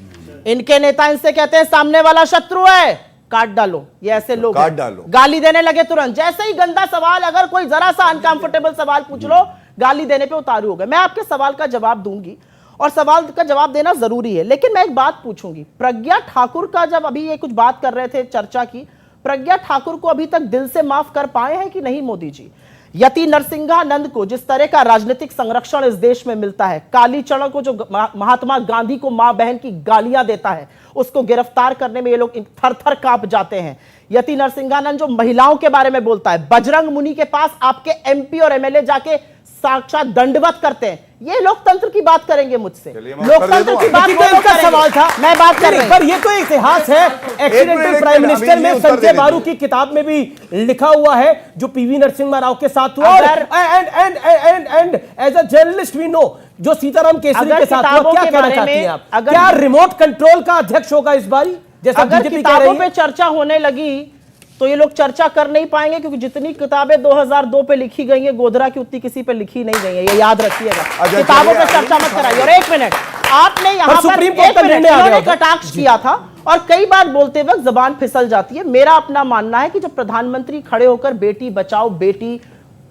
इनके नेता इनसे कहते हैं सामने वाला शत्रु है, काट डालो। ये ऐसे लोग काट डालो, गाली देने लगे तुरंत। जैसे ही गंदा सवाल, अगर कोई जरा सा अनकंफर्टेबल सवाल पूछ लो, गाली देने पे उतारू हो गए। मैं आपके सवाल का जवाब दूंगी और सवाल का जवाब देना जरूरी है, लेकिन मैं एक बात पूछूंगी। प्रज्ञा ठाकुर का जब अभी ये कुछ बात कर रहे थे चर्चा की, प्रज्ञा ठाकुर को अभी तक दिल से माफ कर पाए हैं कि नहीं मोदी जी? यति नरसिंहानंद को जिस तरह का राजनीतिक संरक्षण इस देश में मिलता है, कालीचरण को जो महात्मा गांधी को मां बहन की गालियां देता है, उसको गिरफ्तार करने में ये लोग थर थर कांप जाते हैं। यति नरसिंहानंद जो महिलाओं के बारे में बोलता है, बजरंग मुनि के पास आपके एमपी और एमएलए जाके साक्षात दंडवत करते हैं। ये लोकतंत्र की बात करेंगे मुझसे, लोकतंत्र की बात का सवाल था, मैं बात कर रही हूं। पर ये तो इतिहास है। एक्सीडेंटल प्राइम मिनिस्टर में संजय बारू की किताब में भी लिखा हुआ है जो पीवी नरसिम्हा राव के साथ हुआ। And as a journalist we know जो सीताराम केसरी के साथ हुआ। क्या कहना चाहती हैं आप? क्या रिमोट कंट्रोल का अध्यक्ष होगा इस बारी, जैसा बीजेपी कह रही है? किताबों पे चर्चा होने लगी तो ये लोग चर्चा कर नहीं पाएंगे, क्योंकि जितनी किताबें 2002 पे लिखी गई है गोधरा की, उतनी किसी पे लिखी नहीं गई है। ये याद रखिएगा, किताबों पे चर्चा मत कराइए। और एक मिनट, आपने यहाँ पर इन्होंने कटाक्ष किया था और कई बार बोलते वक्त जबान फिसल जाती है। मेरा अपना मानना है कि जब प्रधानमंत्री खड़े होकर बेटी बचाओ बेटी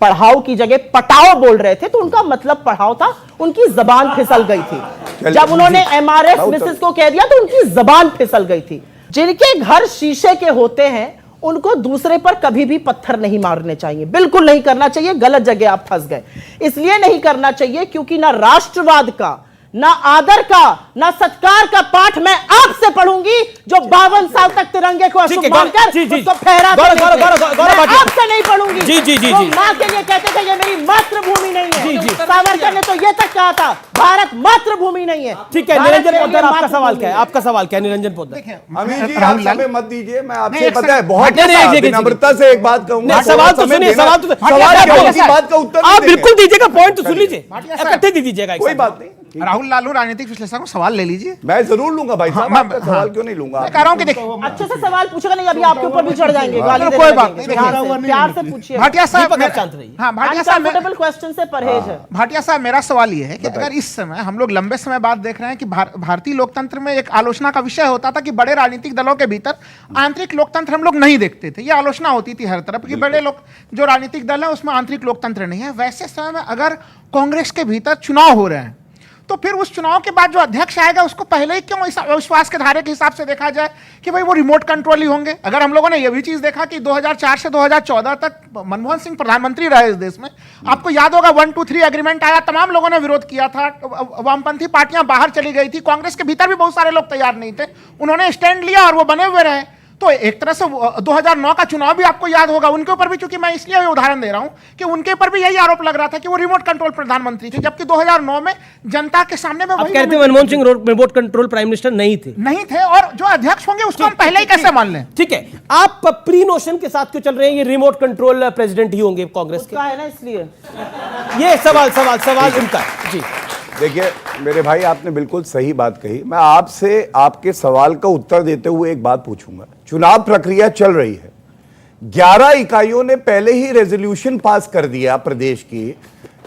पढ़ाओ की जगह पटाओ बोल रहे थे, तो उनका मतलब पढ़ाओ था, उनकी जबान फिसल गई थी। जब उन्होंने एमआरएफ मिसेस को कह दिया तो उनकी जबान फिसल गई थी। जिनके घर शीशे के होते हैं उनको दूसरे पर कभी भी पत्थर नहीं मारने चाहिए, बिल्कुल नहीं करना चाहिए। गलत जगह आप फंस गए। इसलिए नहीं करना चाहिए क्योंकि ना राष्ट्रवाद का, ना आदर का, ना सत्कार का पाठ मैं आपसे पढ़ूंगी जो 52 साल तक तिरंगे को अशुभ मानकर उसको फहराते हैं। आपसे नहीं पढ़ूंगी। तो मां के लिए कहते थे ये मेरी मातृभूमि नहीं है। सावरकर ने तो ये तक कहा था भारत मातृभूमि नहीं है। ठीक है, निरंजन पोद्दार आपका सवाल क्या है? आपका सवाल क्या है निरंजन पोद्दार? अमीर जी आप समय मत दीजिए, मैं आपसे पता है बहुत विनम्रता से एक बात कहूंगा। सवाल तो सुनिए, सवाल की बात का उत्तर आप बिल्कुल दीजिएगा, पॉइंट तो सुन लीजिए, इकट्ठे दे दीजिएगा। कोई बात नहीं, राहुल लालू राजनीतिक विश्लेषक को सवाल ले लीजिए। मैं जरूर लूंगा भाई साहब, आपका सवाल क्यों नहीं लूंगा? मैं कह रहा हूं कि देखो अच्छे से सवाल पूछेगा नहीं, अभी आपके ऊपर भी चढ़ जाएंगे गाली। कोई बात नहीं, प्यार से पूछिए। भाटिया साहब, हाँ, भाटिया साहब क्वेश्चन से परहेज है। भाटिया साहब, मेरा सवाल ये है कि अगर इस समय हम लोग लंबे समय बाद देख रहे हैं कि भारतीय लोकतंत्र में एक आलोचना का विषय होता था कि बड़े राजनीतिक दलों के भीतर आंतरिक लोकतंत्र हम लोग नहीं देखते थे। ये आलोचना होती थी हर तरफ कि बड़े लोग जो राजनीतिक दल है उसमें आंतरिक लोकतंत्र नहीं है। वैसे समय में अगर कांग्रेस के भीतर चुनाव हो रहे हैं तो फिर उस चुनाव के बाद जो अध्यक्ष आएगा उसको पहले ही क्यों इस अविश्वास के धारे के हिसाब से देखा जाए कि भाई वो रिमोट कंट्रोल ही होंगे? अगर हम लोगों ने यह भी चीज देखा कि 2004 से 2014 तक मनमोहन सिंह प्रधानमंत्री रहे इस देश में, आपको याद होगा 1, 2, 3 एग्रीमेंट आया, तमाम लोगों ने विरोध किया था, वामपंथी पार्टियां बाहर चली गई थी, कांग्रेस के भीतर भी बहुत सारे लोग तैयार नहीं थे, उन्होंने स्टैंड लिया और वो बने हुए रहे। तो एक तरह से 2009 का चुनाव भी आपको याद होगा, उनके ऊपर भी, चूंकि मैं इसलिए उदाहरण दे रहा हूं कि उनके ऊपर भी यही आरोप लग रहा था कि वो रिमोट कंट्रोल प्रधानमंत्री थे, जबकि 2009 में जनता के सामने में आप कहते हैं Manmohan Singh remote control prime minister नहीं थे और जो अध्यक्ष होंगे उसको हम पहले ही कैसे मान लें? ठीक है, आप प्री नोशन के साथ क्यों चल रहे हैं? ये रिमोट कंट्रोल प्रेसिडेंट ही होंगे कांग्रेस के, है ना, इसलिए ये सवाल उनका। जी देखिए मेरे भाई, आपने बिल्कुल सही बात कही। मैं आपसे आपके सवाल का उत्तर देते हुए एक बात पूछूंगा। चुनाव प्रक्रिया चल रही है, 11 इकाइयों ने पहले ही रेजोल्यूशन पास कर दिया प्रदेश की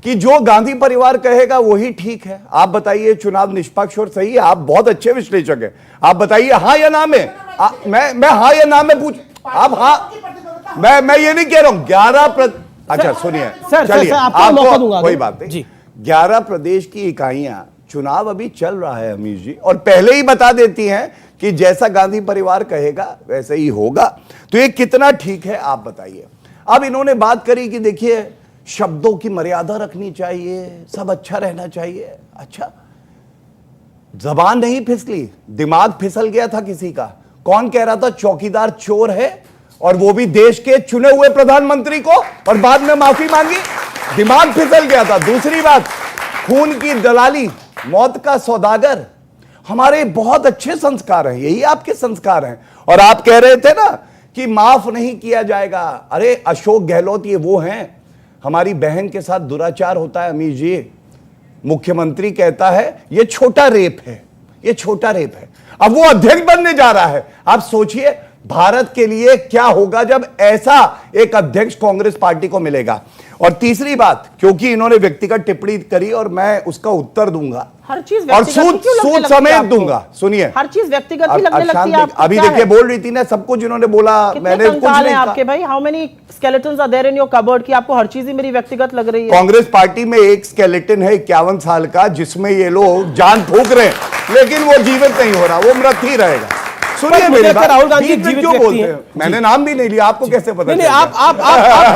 कि जो गांधी परिवार कहेगा वही ठीक है। आप बताइए चुनाव निष्पक्ष और सही है? आप बहुत अच्छे विश्लेषक हैं, आप बताइए हाँ या ना में। मैं हाँ या ना में पूछ, आप हाँ, मैं ये नहीं कह रहा हूं। अच्छा सुनिए, चलिए आपको कोई बात नहीं। 11 प्रदेश की इकाइयां, चुनाव अभी चल रहा है अमीर जी, और पहले ही बता देती हैं कि जैसा गांधी परिवार कहेगा वैसे ही होगा। तो ये कितना ठीक है आप बताइए। अब इन्होंने बात करी कि देखिए शब्दों की मर्यादा रखनी चाहिए, सब अच्छा रहना चाहिए। अच्छा, जबान नहीं फिसली, दिमाग फिसल गया था किसी का। कौन कह रहा था चौकीदार चोर है, और वो भी देश के चुने हुए प्रधानमंत्री को, और बाद में माफी मांगी? दिमाग फिसल गया था। दूसरी बात, खून की दलाली, मौत का सौदागर। हमारे बहुत अच्छे संस्कार हैं, यही आपके संस्कार हैं। और आप कह रहे थे ना कि माफ नहीं किया जाएगा। अरे अशोक गहलोत ये वो हैं, हमारी बहन के साथ दुराचार होता है अमीर जी, मुख्यमंत्री कहता है ये छोटा रेप है, ये छोटा रेप है। अब वो अध्यक्ष बनने जा रहा है। आप सोचिए, भारत के लिए क्या होगा जब ऐसा एक अध्यक्ष कांग्रेस पार्टी को मिलेगा। और तीसरी बात, क्योंकि इन्होंने व्यक्तिगत टिप्पणी करी और मैं उसका उत्तर दूंगा, हर चीज और सूद समेत दूंगा। सुनिए, हर चीज व्यक्तिगत ही लगने लगती है आपको। अभी देखिए बोल रही थी ना, सब कुछ इन्होंने बोला, मैंने कुछ नहीं कहा। आपके भाई, how many skeletons are there in your cupboard कि आपको हर चीज ही मेरी व्यक्तिगत लग रही है। कांग्रेस पार्टी में एक स्केलेटन है 51 साल का, जिसमें ये लोग जान फूंक रहे हैं, लेकिन वो जीवित नहीं हो रहा, वो मृत ही रहेगा। सुनिए मेरी बात, राहुल गांधी बीच में जीवित क्यों व्यक्ति बोलते हैं? मैंने नाम भी नहीं लिया, आपको कैसे पता? नहीं, आप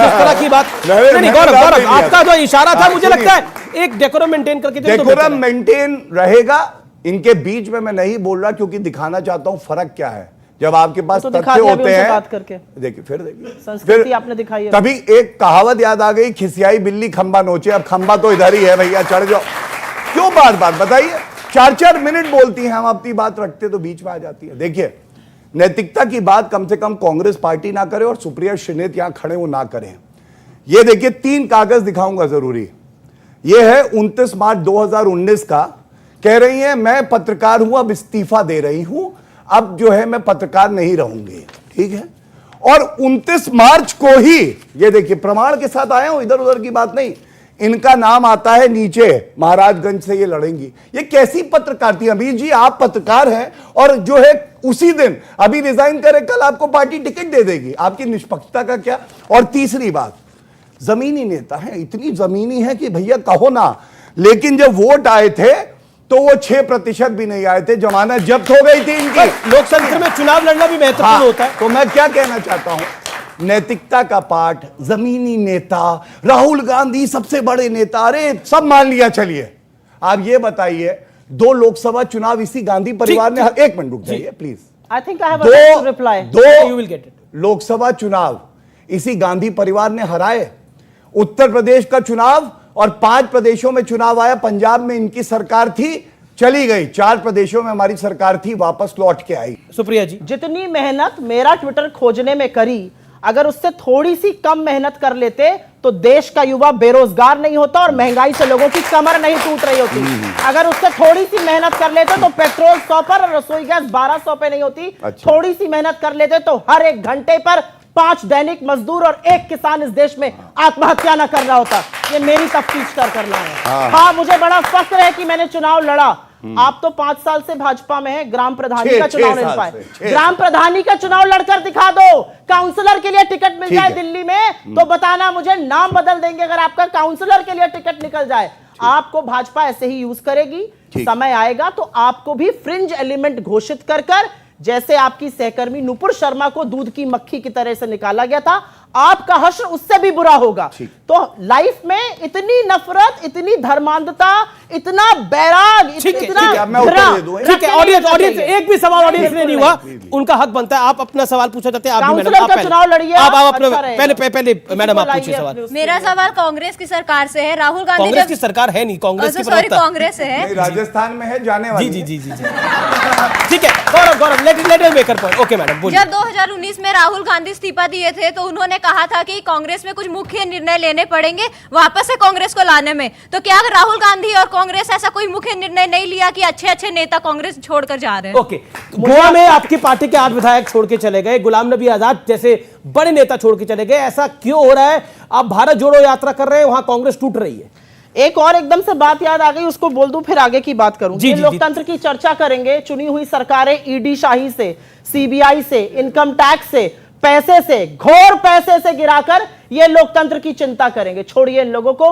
जिस तरह की बात, नहीं गौरव, आपका जो इशारा था, मुझे लगता है एक डेकोरम मेंटेन करके डेकोरम मेंटेन रहेगा। इनके बीच में मैं नहीं बोल रहा, क्योंकि दिखाना चाहता हूं फर्क क्या है जब आपके पास तथ्य होते हैं। बात करके देखिए, फिर संस्कृति आपने दिखाई है। तभी एक कहावत याद आ गई, खिसियाई बिल्ली खंबा नोचे। अब खंबा तो इधर ही है भैया, चढ़ जाओ। क्यों बात बताइए, 4-4 मिनट बोलती हैं, हम अपनी बात रखते तो बीच में आ जाती है। देखिए, नैतिकता की बात कम से कम कांग्रेस पार्टी ना करे और सुप्रिया श्रीनेत यहां खड़े वो ना करें। ये देखिए, 3 कागज दिखाऊंगा जरूरी। ये है 29 मार्च 2019 का। कह रही हैं मैं पत्रकार हूं, अब इस्तीफा दे रही हूं, अब जो है मैं पत्रकार नहीं रहूंगी। ठीक है, और 29 मार्च को ही, ये देखिए प्रमाण के साथ आया हूं, इधर उधर की बात नहीं, इनका नाम आता है नीचे, महाराजगंज से ये लड़ेंगी। ये कैसी पत्रकार थी? अमीर जी, आप पत्रकार हैं और जो है उसी दिन अभी रिजाइन करे, कल आपको पार्टी टिकट दे देगी। आपकी निष्पक्षता का क्या? और तीसरी बात, जमीनी नेता है, इतनी जमीनी है कि भैया कहो ना, लेकिन जब वोट आए थे तो वो 6% भी नहीं आए थे, जमानत जब्त हो गई थी इनकी। लोकतंत्र में चुनाव लड़ना भी महत्वपूर्ण होता है। तो मैं क्या कहना चाहता हूं, नैतिकता का पाठ, जमीनी नेता, राहुल गांधी सबसे बड़े नेता, अरे सब मान लिया। चलिए आप ये बताइए, 2 लोकसभा चुनाव इसी गांधी परिवार ने, एक मिनट रुक जाइए please, I think I have a right to reply. 2 Lok Sabha चुनाव इसी गांधी परिवार ने हराए। उत्तर प्रदेश का चुनाव और 5 प्रदेशों में चुनाव आया, पंजाब में इनकी सरकार थी, चली गई, 4 प्रदेशों में हमारी सरकार थी, वापस लौट के आई। सुप्रिया जी, जितनी मेहनत मेरा ट्विटर खोजने में करी, अगर उससे थोड़ी सी कम मेहनत कर लेते तो देश का युवा बेरोजगार नहीं होता और महंगाई से लोगों की कमर नहीं टूट रही होती। अगर उससे थोड़ी सी मेहनत कर लेते तो पेट्रोल 100 पर और रसोई गैस 1200 पे नहीं होती। थोड़ी सी मेहनत कर लेते तो हर एक घंटे पर 5 दैनिक मजदूर और 1 किसान इस देश में आत्महत्या न कर रहा होता। ये मेरी तफ्तीश करना है। हाँ, मुझे बड़ा फख्र है कि मैंने चुनाव लड़ा। आप तो 5 साल से भाजपा में हैं, ग्राम प्रधानी का चुनाव लड़ पाए। ग्राम प्रधानी का चुनाव लड़कर दिखा दो। काउंसलर के लिए टिकट मिल जाए दिल्ली में तो बताना, मुझे नाम बदल देंगे अगर आपका काउंसलर के लिए टिकट निकल जाए। आपको भाजपा ऐसे ही यूज करेगी। समय आएगा तो आपको भी फ्रिंज एलिमेंट घोषित कर कर, जैसे आपकी सहकर्मी नुपुर शर्मा को दूध की मक्खी की तरह से निकाला गया था, आपका हश्र उससे भी बुरा होगा। तो लाइफ में इतनी नफरत, इतनी धर्मांधता, इतना बैराग, इतना मैं उत्तर दे दूं। ठीक है, ऑडियंस एक भी सवाल ऑडियंस ने नहीं हुआ, उनका हक बनता है। आप अपना सवाल पूछा चाहते हैं, आप भी मैडम, आप चुनाव लड़िए। आप अपने पहले मैडम आप पूछिए सवाल। मेरा सवाल कांग्रेस की सरकार से है। राहुल गांधी, कांग्रेस की सरकार है नहीं, कांग्रेस की सॉरी कांग्रेस है, राजस्थान में है, जाने वाली। जी। ठीक है, Gaurav let maker point. Okay madam, बोलिए। जब 2019 में राहुल गांधी इस्तीफा दिए थे तो उन्होंने कहा था कि कांग्रेस में कुछ मुख्य निर्णय लेने पड़ेंगे वापस से कांग्रेस को लाने में। तो क्या राहुल गांधी और कांग्रेस ऐसा कोई मुख्य निर्णय नहीं लिया कि अच्छे नेता कांग्रेस छोड़कर जा रहे हैं? ओके, गोवा में आपकी पार्टी के 8 विधायक छोड़ के चले गए, गुलाम नबी आजाद जैसे बड़े नेता छोड़ के चले गए, ऐसा क्यों हो रहा है? आप भारत जोड़ो यात्रा कर रहे हैं, वहां कांग्रेस टूट रही है। एक और एकदम से बात याद आ गई, उसको बोल दूं फिर आगे की बात करूं। ये लोकतंत्र की चर्चा करेंगे, चुनी हुई सरकारें ईडी शाही से, सीबीआई से, इनकम टैक्स से, पैसे से, घोर पैसे से गिराकर ये लोकतंत्र की चिंता करेंगे। छोड़िए इन लोगों को।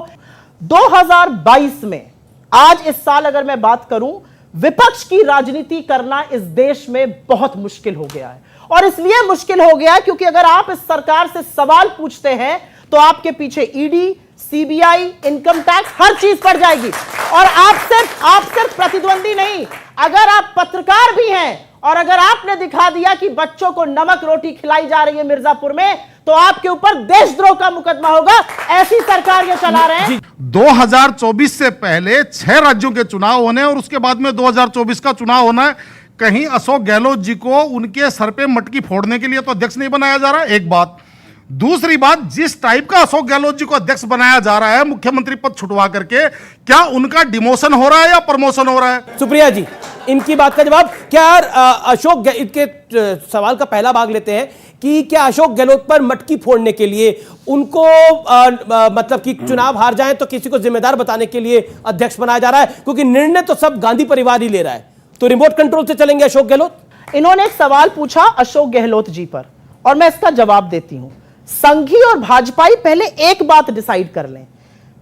2022 में, आज इस साल अगर मैं बात करूं, विपक्ष की राजनीति करना इस देश में बहुत मुश्किल हो गया है। और इसलिए मुश्किल हो गया क्योंकि अगर आप इस सरकार से सवाल पूछते हैं तो आपके पीछे ईडी, सीबीआई, इनकम टैक्स, हर चीज पड़ जाएगी। और आप सिर्फ प्रतिद्वंदी नहीं, अगर आप पत्रकार भी हैं और अगर आपने दिखा दिया कि बच्चों को नमक रोटी खिलाई जा रही है मिर्जापुर में, तो आपके ऊपर देशद्रोह का मुकदमा होगा। ऐसी सरकार ये चला रहे हैं। 2024 से पहले 6 राज्यों के चुनाव होने और उसके बाद में 2024 का चुनाव होना है। कहीं अशोक गहलोत जी को उनके सर पे मटकी फोड़ने के लिए तो अध्यक्ष नहीं बनाया जा रहा, एक बात। दूसरी बात, जिस टाइप का अशोक गहलोत जी को अध्यक्ष बनाया जा रहा है मुख्यमंत्री पद छुटवा करके, क्या उनका डिमोशन हो रहा है या प्रमोशन हो रहा है? सुप्रिया जी, इनकी बात का जवाब क्या अशोक इनके सवाल का पहला भाग लेते हैं कि क्या अशोक गहलोत पर मटकी फोड़ने के लिए उनको मतलब कि चुनाव हार जाएं तो किसी को जिम्मेदार बताने के लिए अध्यक्ष बनाया जा रहा है, क्योंकि निर्णय तो सब गांधी परिवार ही ले रहा है, तो रिमोट कंट्रोल से चलेंगे अशोक गहलोत? इन्होंने एक सवाल पूछा अशोक गहलोत जी पर और मैं इसका जवाब देती हूं। संघी और भाजपाई पहले एक बात डिसाइड कर लें।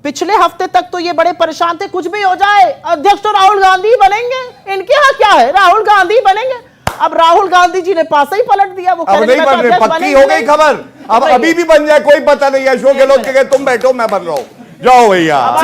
पिछले हफ्ते तक तो ये बड़े परेशान थे, कुछ भी हो जाए अध्यक्ष तो राहुल गांधी बनेंगे, इनके यहां क्या है, राहुल गांधी बनेंगे। अब राहुल गांधी जी ने पास ही पलट दिया, वो अब नहीं बन रहे, पक्की हो गई खबर, अब अभी भी बन जाए कोई पता नहीं। अशोक गहलोत के तुम बैठो मैं बन रहा हूं, जाओ भैया।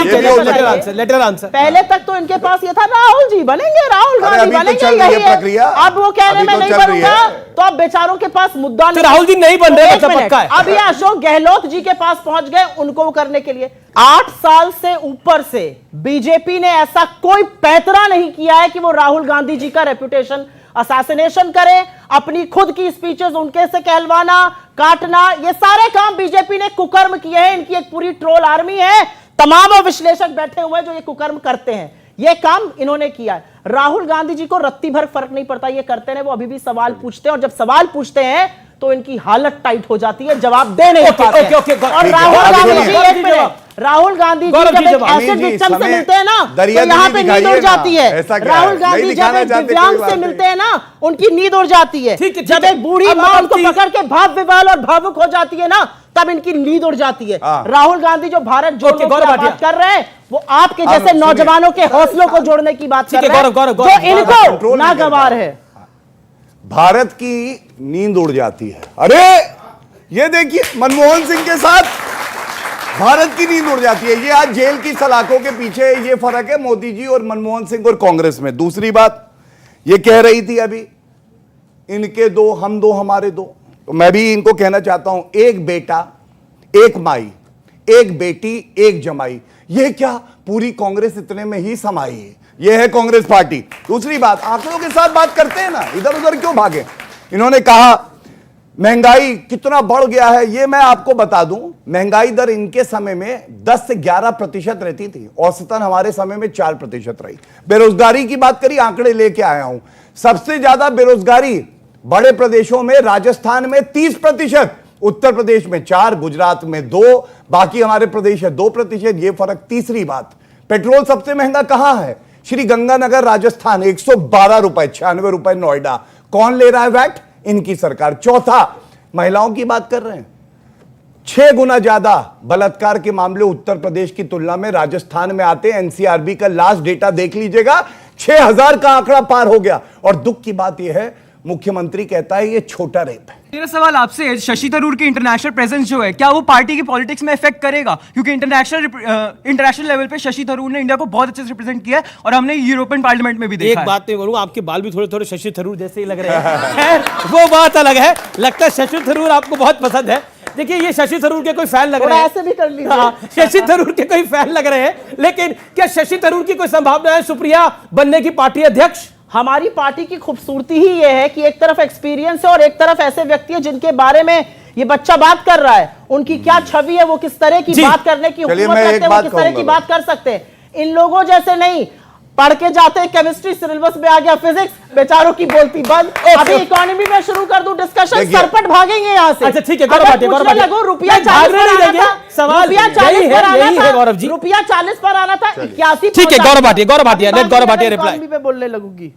Later answer. पहले तक तो इनके पास ये था राहुल जी बनेंगे, राहुल गांधी बनेंगे, यही है। अब वो कह रहे मैं नहीं बनूंगा, तो अब बेचारों के पास मुद्दा नहीं, राहुल जी नहीं बन रहे, पक्का है। अब ये अशोक गहलोत जी के पास पहुंच गए उनको करने के लिए। 8 साल से ऊपर से बीजेपी ने ऐसा कोई पैतरा नहीं किया है कि वो राहुल गांधी जी का रेपुटेशन असैसिनेशन करे, अपनी खुद की स्पीचेस उनके से कहलवाना, काटना, ये सारे काम बीजेपी ने कुकर्म किए हैं। इनकी एक पूरी ट्रोल आर्मी है, तमाम विश्लेषक बैठे हुए हैं जो ये कुकर्म करते हैं, ये काम इन्होंने किया है। राहुल गांधी जी को रत्ती भर फर्क नहीं पड़ता ये करते हैं, वो अभी भी सवाल पूछते हैं और जब सवाल पूछते हैं तो इनकी हालत टाइट हो जाती है, जवाब दे नहीं पाते हैं। और राहुल गांधी जी, एक मिनट, राहुल गांधी जी जब एक एसिड विक्टिम से मिलते हैं ना तो यहाँ पे नींद उड़ जाती है। राहुल गांधी जब एक दिव्यांग से मिलते हैं ना उनकी नींद उड़ जाती है। जब एक बूढ़ी मां उनको पकड़ के भाव विवाल और भावुक हो जाती है ना तब इनकी नींद उड़ जाती है। राहुल गांधी जो भारत जोड़ो की बात कर रहे हैं वो आपके जैसे नौजवानों के हौसलों को जोड़ने की बात कर रहे हैं जो इनको नागवार है। भारत की नींद उड़ जाती है, अरे ये देखिए मनमोहन सिंह के साथ भारत की नींद उड़ जाती है। ये आज जेल की सलाखों के पीछे ये फर्क है मोदी जी और मनमोहन सिंह और कांग्रेस में। दूसरी बात ये कह रही थी अभी, इनके दो हम दो हमारे दो, तो मैं भी इनको कहना चाहता हूं, एक बेटा एक माई, एक बेटी एक जमाई, ये क्या पूरी कांग्रेस इतने में ही समाई है? ये है कांग्रेस पार्टी। दूसरी बात, आंकड़ों के साथ बात करते हैं ना, इधर उधर क्यों भागे? इन्होंने कहा महंगाई कितना बढ़ गया है, ये मैं आपको बता दूं, महंगाई दर इनके समय में 10 से 11% रहती थी, औसतन हमारे समय में 4% रही। बेरोजगारी की बात करी, आंकड़े लेके आया हूं, सबसे ज्यादा बेरोजगारी बड़े प्रदेशों में, राजस्थान में 30%, उत्तर प्रदेश में 4%, गुजरात में 2%, बाकी हमारे प्रदेश है 2%, ये फर्क। तीसरी बात, पेट्रोल सबसे महंगा कहां है? श्री गंगानगर राजस्थान 112 रुपए, 96 रुपए नोएडा। कौन ले रहा है वैट? इनकी सरकार। चौथा, महिलाओं की बात कर रहे हैं, 6 गुना ज्यादा बलात्कार के मामले उत्तर प्रदेश की तुलना में राजस्थान में आते हैं। एनसीआरबी का लास्ट डेटा देख लीजिएगा, 6000 का आंकड़ा पार हो गया। और दुख की बात यह है, मुख्यमंत्री कहता है ये छोटा रेप है। मेरा सवाल आपसे है, शशि थरूर की इंटरनेशनल प्रेजेंस जो है क्या वो पार्टी की पॉलिटिक्स में इफेक्ट करेगा? क्योंकि इंटरनेशनल लेवल पे शशि थरूर ने इंडिया को बहुत अच्छे से रिप्रेजेंट किया है और हमने यूरोपियन पार्लियामेंट में भी देखा एक बात नहीं बोलूं, आपके बाल भी थोड़े थोड़े शशि थरूर जैसे ही लग रहे हैं। खैर वो बात अलग है, लगता है शशि थरूर आपको बहुत पसंद है। देखिए ये शशि थरूर के कोई फैन लग रहे हैं, ऐसे भी कर लीजिए। शशि थरूर के कोई फैन लग रहे हैं, लेकिन क्या शशि थरूर की कोई संभावना है सुप्रिया बनने की पार्टी अध्यक्ष? हमारी पार्टी की खूबसूरती ही यह है कि एक तरफ एक्सपीरियंस है और एक तरफ ऐसे व्यक्ति है जिनके बारे में ये बच्चा बात कर रहा है, उनकी क्या छवि है, वो किस तरह की बात करने की हुकूमत रखते हैं, वो किस तरह की बात कर सकते हैं। इन लोगों जैसे नहीं, पढ़ के जाते हैं केमिस्ट्री सिलेबस में आ गया फिजिक्स, बेचारों की बोलती बंद। अभी इकोनॉमी में शुरू कर दूं डिस्कशन, सरपट भागेंगे यहाँ से। अच्छा ठीक है, रुपया 40 पर आना था, रुपया 40 पर आना था, 81। ठीक है, गौरव भाटिया रिप्लाई पे बोलने लगूंगी।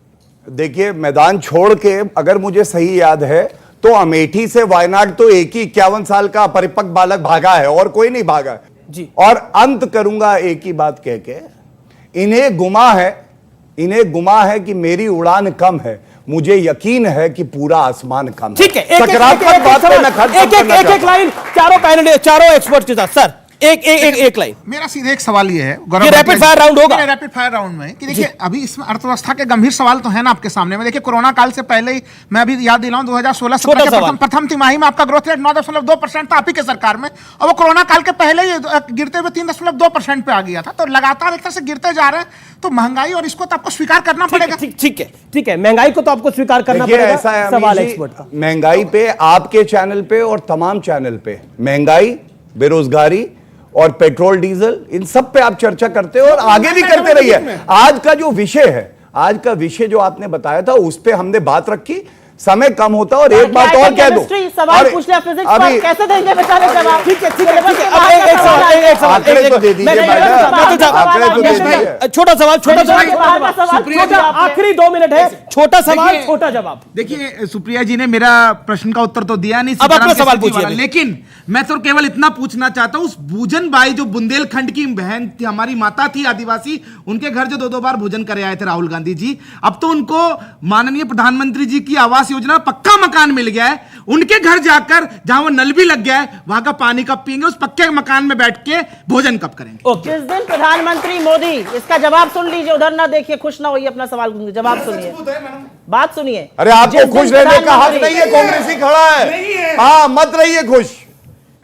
देखिए मैदान छोड़ के, अगर मुझे सही याद है तो अमेठी से वायनाड तो एक ही 51 साल का परिपक्व बालक भागा है और कोई नहीं भागा जी। और अंत करूंगा एक ही बात कह के, इन्हें गुमा है कि मेरी उड़ान कम है, मुझे यकीन है कि पूरा आसमान कम है। ठीक है, एक लाइन चारों पैनल, चारों एक्सपर्ट के साथ। सर एक लाइन। मेरा सीधे एक सवाल ये है, ये रैपिड फायर राउंड होगा। रैपिड फायर राउंड में कि देखिए अभी इसमें अर्थव्यवस्था के गंभीर सवाल तो है ना आपके सामने में। देखिए कोरोना काल से पहले ही मैं अभी याद दिलाऊं 2016-17 के प्रथम तिमाही में आपका ग्रोथ रेट 9.2% था आप ही के सरकार में, और वो कोरोना काल के पहले ही गिरते हुए 3.2% पे आ गया था। तो लगातार एक तरह से गिरते जा रहे हैं, तो महंगाई और इसको तो आपको स्वीकार करना पड़ेगा। ठीक है, महंगाई को तो आपको स्वीकार करना पड़ेगा। ऐसा है सवाल एक्सपर्ट का, महंगाई पे आपके चैनल पे और तमाम चैनल पे महंगाई, बेरोजगारी और पेट्रोल डीजल, इन सब पे आप चर्चा करते हो और आगे भी करते रहिए। आज का जो विषय है, आज का विषय जो आपने बताया था उस पे हमने बात रखी, समय कम होता और एक बात और कह दो, सवाल पूछ लिया फिजिक्स पर, कैसे देंगे बेचारे जवाब? ठीक है, एक सवाल दे दीजिए, छोटा सवाल, आखिरी 2 मिनट है, छोटा सवाल छोटा जवाब। देखिए सुप्रिया जी ने मेरा प्रश्न का उत्तर तो दिया नहीं, अब अपना सवाल पूछिए। लेकिन मैं तो केवल इतना पूछना चाहता हूं, उस भोजन बाई जो बुंदेलखंड की बहन थी, हमारी माता थी आदिवासी, उनके घर जो 2-2 बार भोजन करे आए थे राहुल गांधी जी, अब तो उनको माननीय प्रधानमंत्री जी की आवास योजना पक्का मकान मिल गया है। उनके घर जाकर जहां वो नल भी लग गया है, वहां का पानी कब पिएंगे, उस पक्के मकान में बैठ के भोजन कब करेंगे? जिस दिन प्रधानमंत्री मोदी, इसका जवाब सुन लीजिए, उधर ना देखिए, खुश ना होइए, अपना सवाल जवाब सुनिए, बात सुनिए। अरे आपको खुश रहने का हक नहीं है, कांग्रेस ही खड़ा है। हाँ, मत रहिए खुश।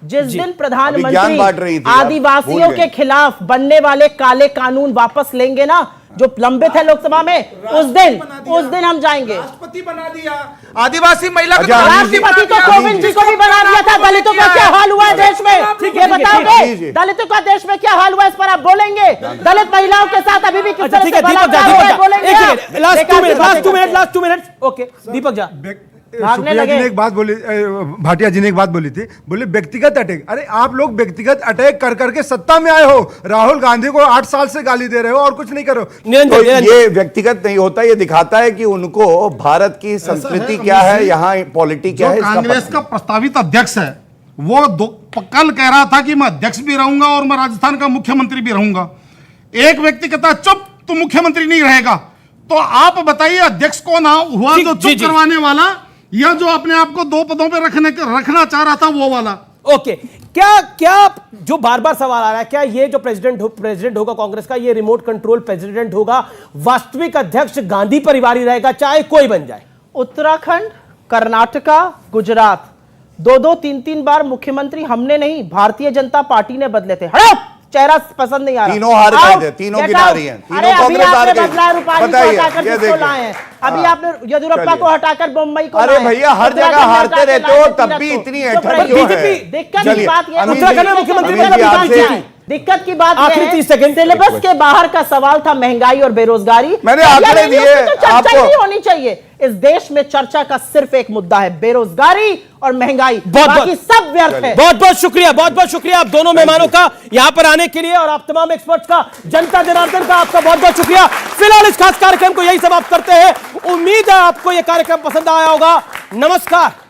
जिस दिन प्रधानमंत्री आदिवासियों के खिलाफ बनने वाले काले कानून वापस लेंगे ना, जो लंबित है लोकसभा में, उस दिन हम जाएंगे। राष्ट्रपति बना दिया आदिवासी महिला को, राष्ट्रपति तो कोविंद जी को भी बना दिया था। दलितों का क्या हाल हुआ है देश में, ये बताओगे? दलितों का देश में क्या हाल हुआ है, इस पर आप बोलेंगे? दलित महिलाओं के साथ अभी भी किस तरह से बलात्कार हुआ है, बोलेंगे? लास्ट 2 मिनट, ओके दीपक जा। सुप्रिया जी ने एक बात बोली, भाटिया जी ने एक बात बोली थी, बोले व्यक्तिगत अटैक। अरे आप लोग व्यक्तिगत अटैक कर करके सत्ता में आए हो, राहुल गांधी को 8 साल से गाली दे रहे हो और कुछ नहीं करो। तो ये व्यक्तिगत नहीं होता, ये दिखाता है कि उनको भारत की संस्कृति क्या है, यहाँ पॉलिटिक्स क्या है। कांग्रेस का प्रस्तावित अध्यक्ष है, वो कल कह रहा था कि मैं अध्यक्ष भी रहूंगा और मैं राजस्थान का मुख्यमंत्री भी रहूंगा। एक व्यक्ति कहता है चुप, तो मुख्यमंत्री नहीं रहेगा। तो आप बताइए, अध्यक्ष कौन हुआ जो चुप करवाने वाला, या जो अपने आप को 2 पदों पे रखना चाह रहा था वो वाला? ओके, क्या जो बार बार सवाल आ रहा है, क्या ये जो प्रेसिडेंट होगा कांग्रेस का, ये रिमोट कंट्रोल प्रेसिडेंट होगा, वास्तविक अध्यक्ष गांधी परिवार ही रहेगा, चाहे कोई बन जाए? उत्तराखंड, कर्नाटका, गुजरात 2-2, 3-3 बार मुख्यमंत्री हमने नहीं, भारतीय जनता पार्टी ने बदले थे। हटो, चेहरा पसंद नहीं आ रहा। तीनों हार गए थे, तीनों गिना रही हैं, तीनों कांग्रेस हार गई। अभी आपने येदियुरप्पा को हटाकर मुंबई को, अरे भैया हर जगह हारते रहते हो, तब भी इतनी ऐठन क्यों है? दिक्कत की बात ये, उत्तराखंड में मुख्यमंत्री दिक्कत की बात सिलेबस के बाहर का सवाल था महंगाई और बेरोजगारी। मैंने आंकड़े दिए आपको, नहीं होनी चाहिए। इस देश में चर्चा का सिर्फ एक मुद्दा है, बेरोजगारी और महंगाई, बाकी सब व्यर्थ है। बहुत बहुत शुक्रिया आप दोनों मेहमानों का यहाँ पर आने के लिए, और आप तमाम एक्सपर्ट्स का, जनता जनार्दन का आपका बहुत बहुत शुक्रिया। फिलहाल इस खास कार्यक्रम को यही समाप्त करते हैं। उम्मीद है आपको यह कार्यक्रम पसंद आया होगा। नमस्कार।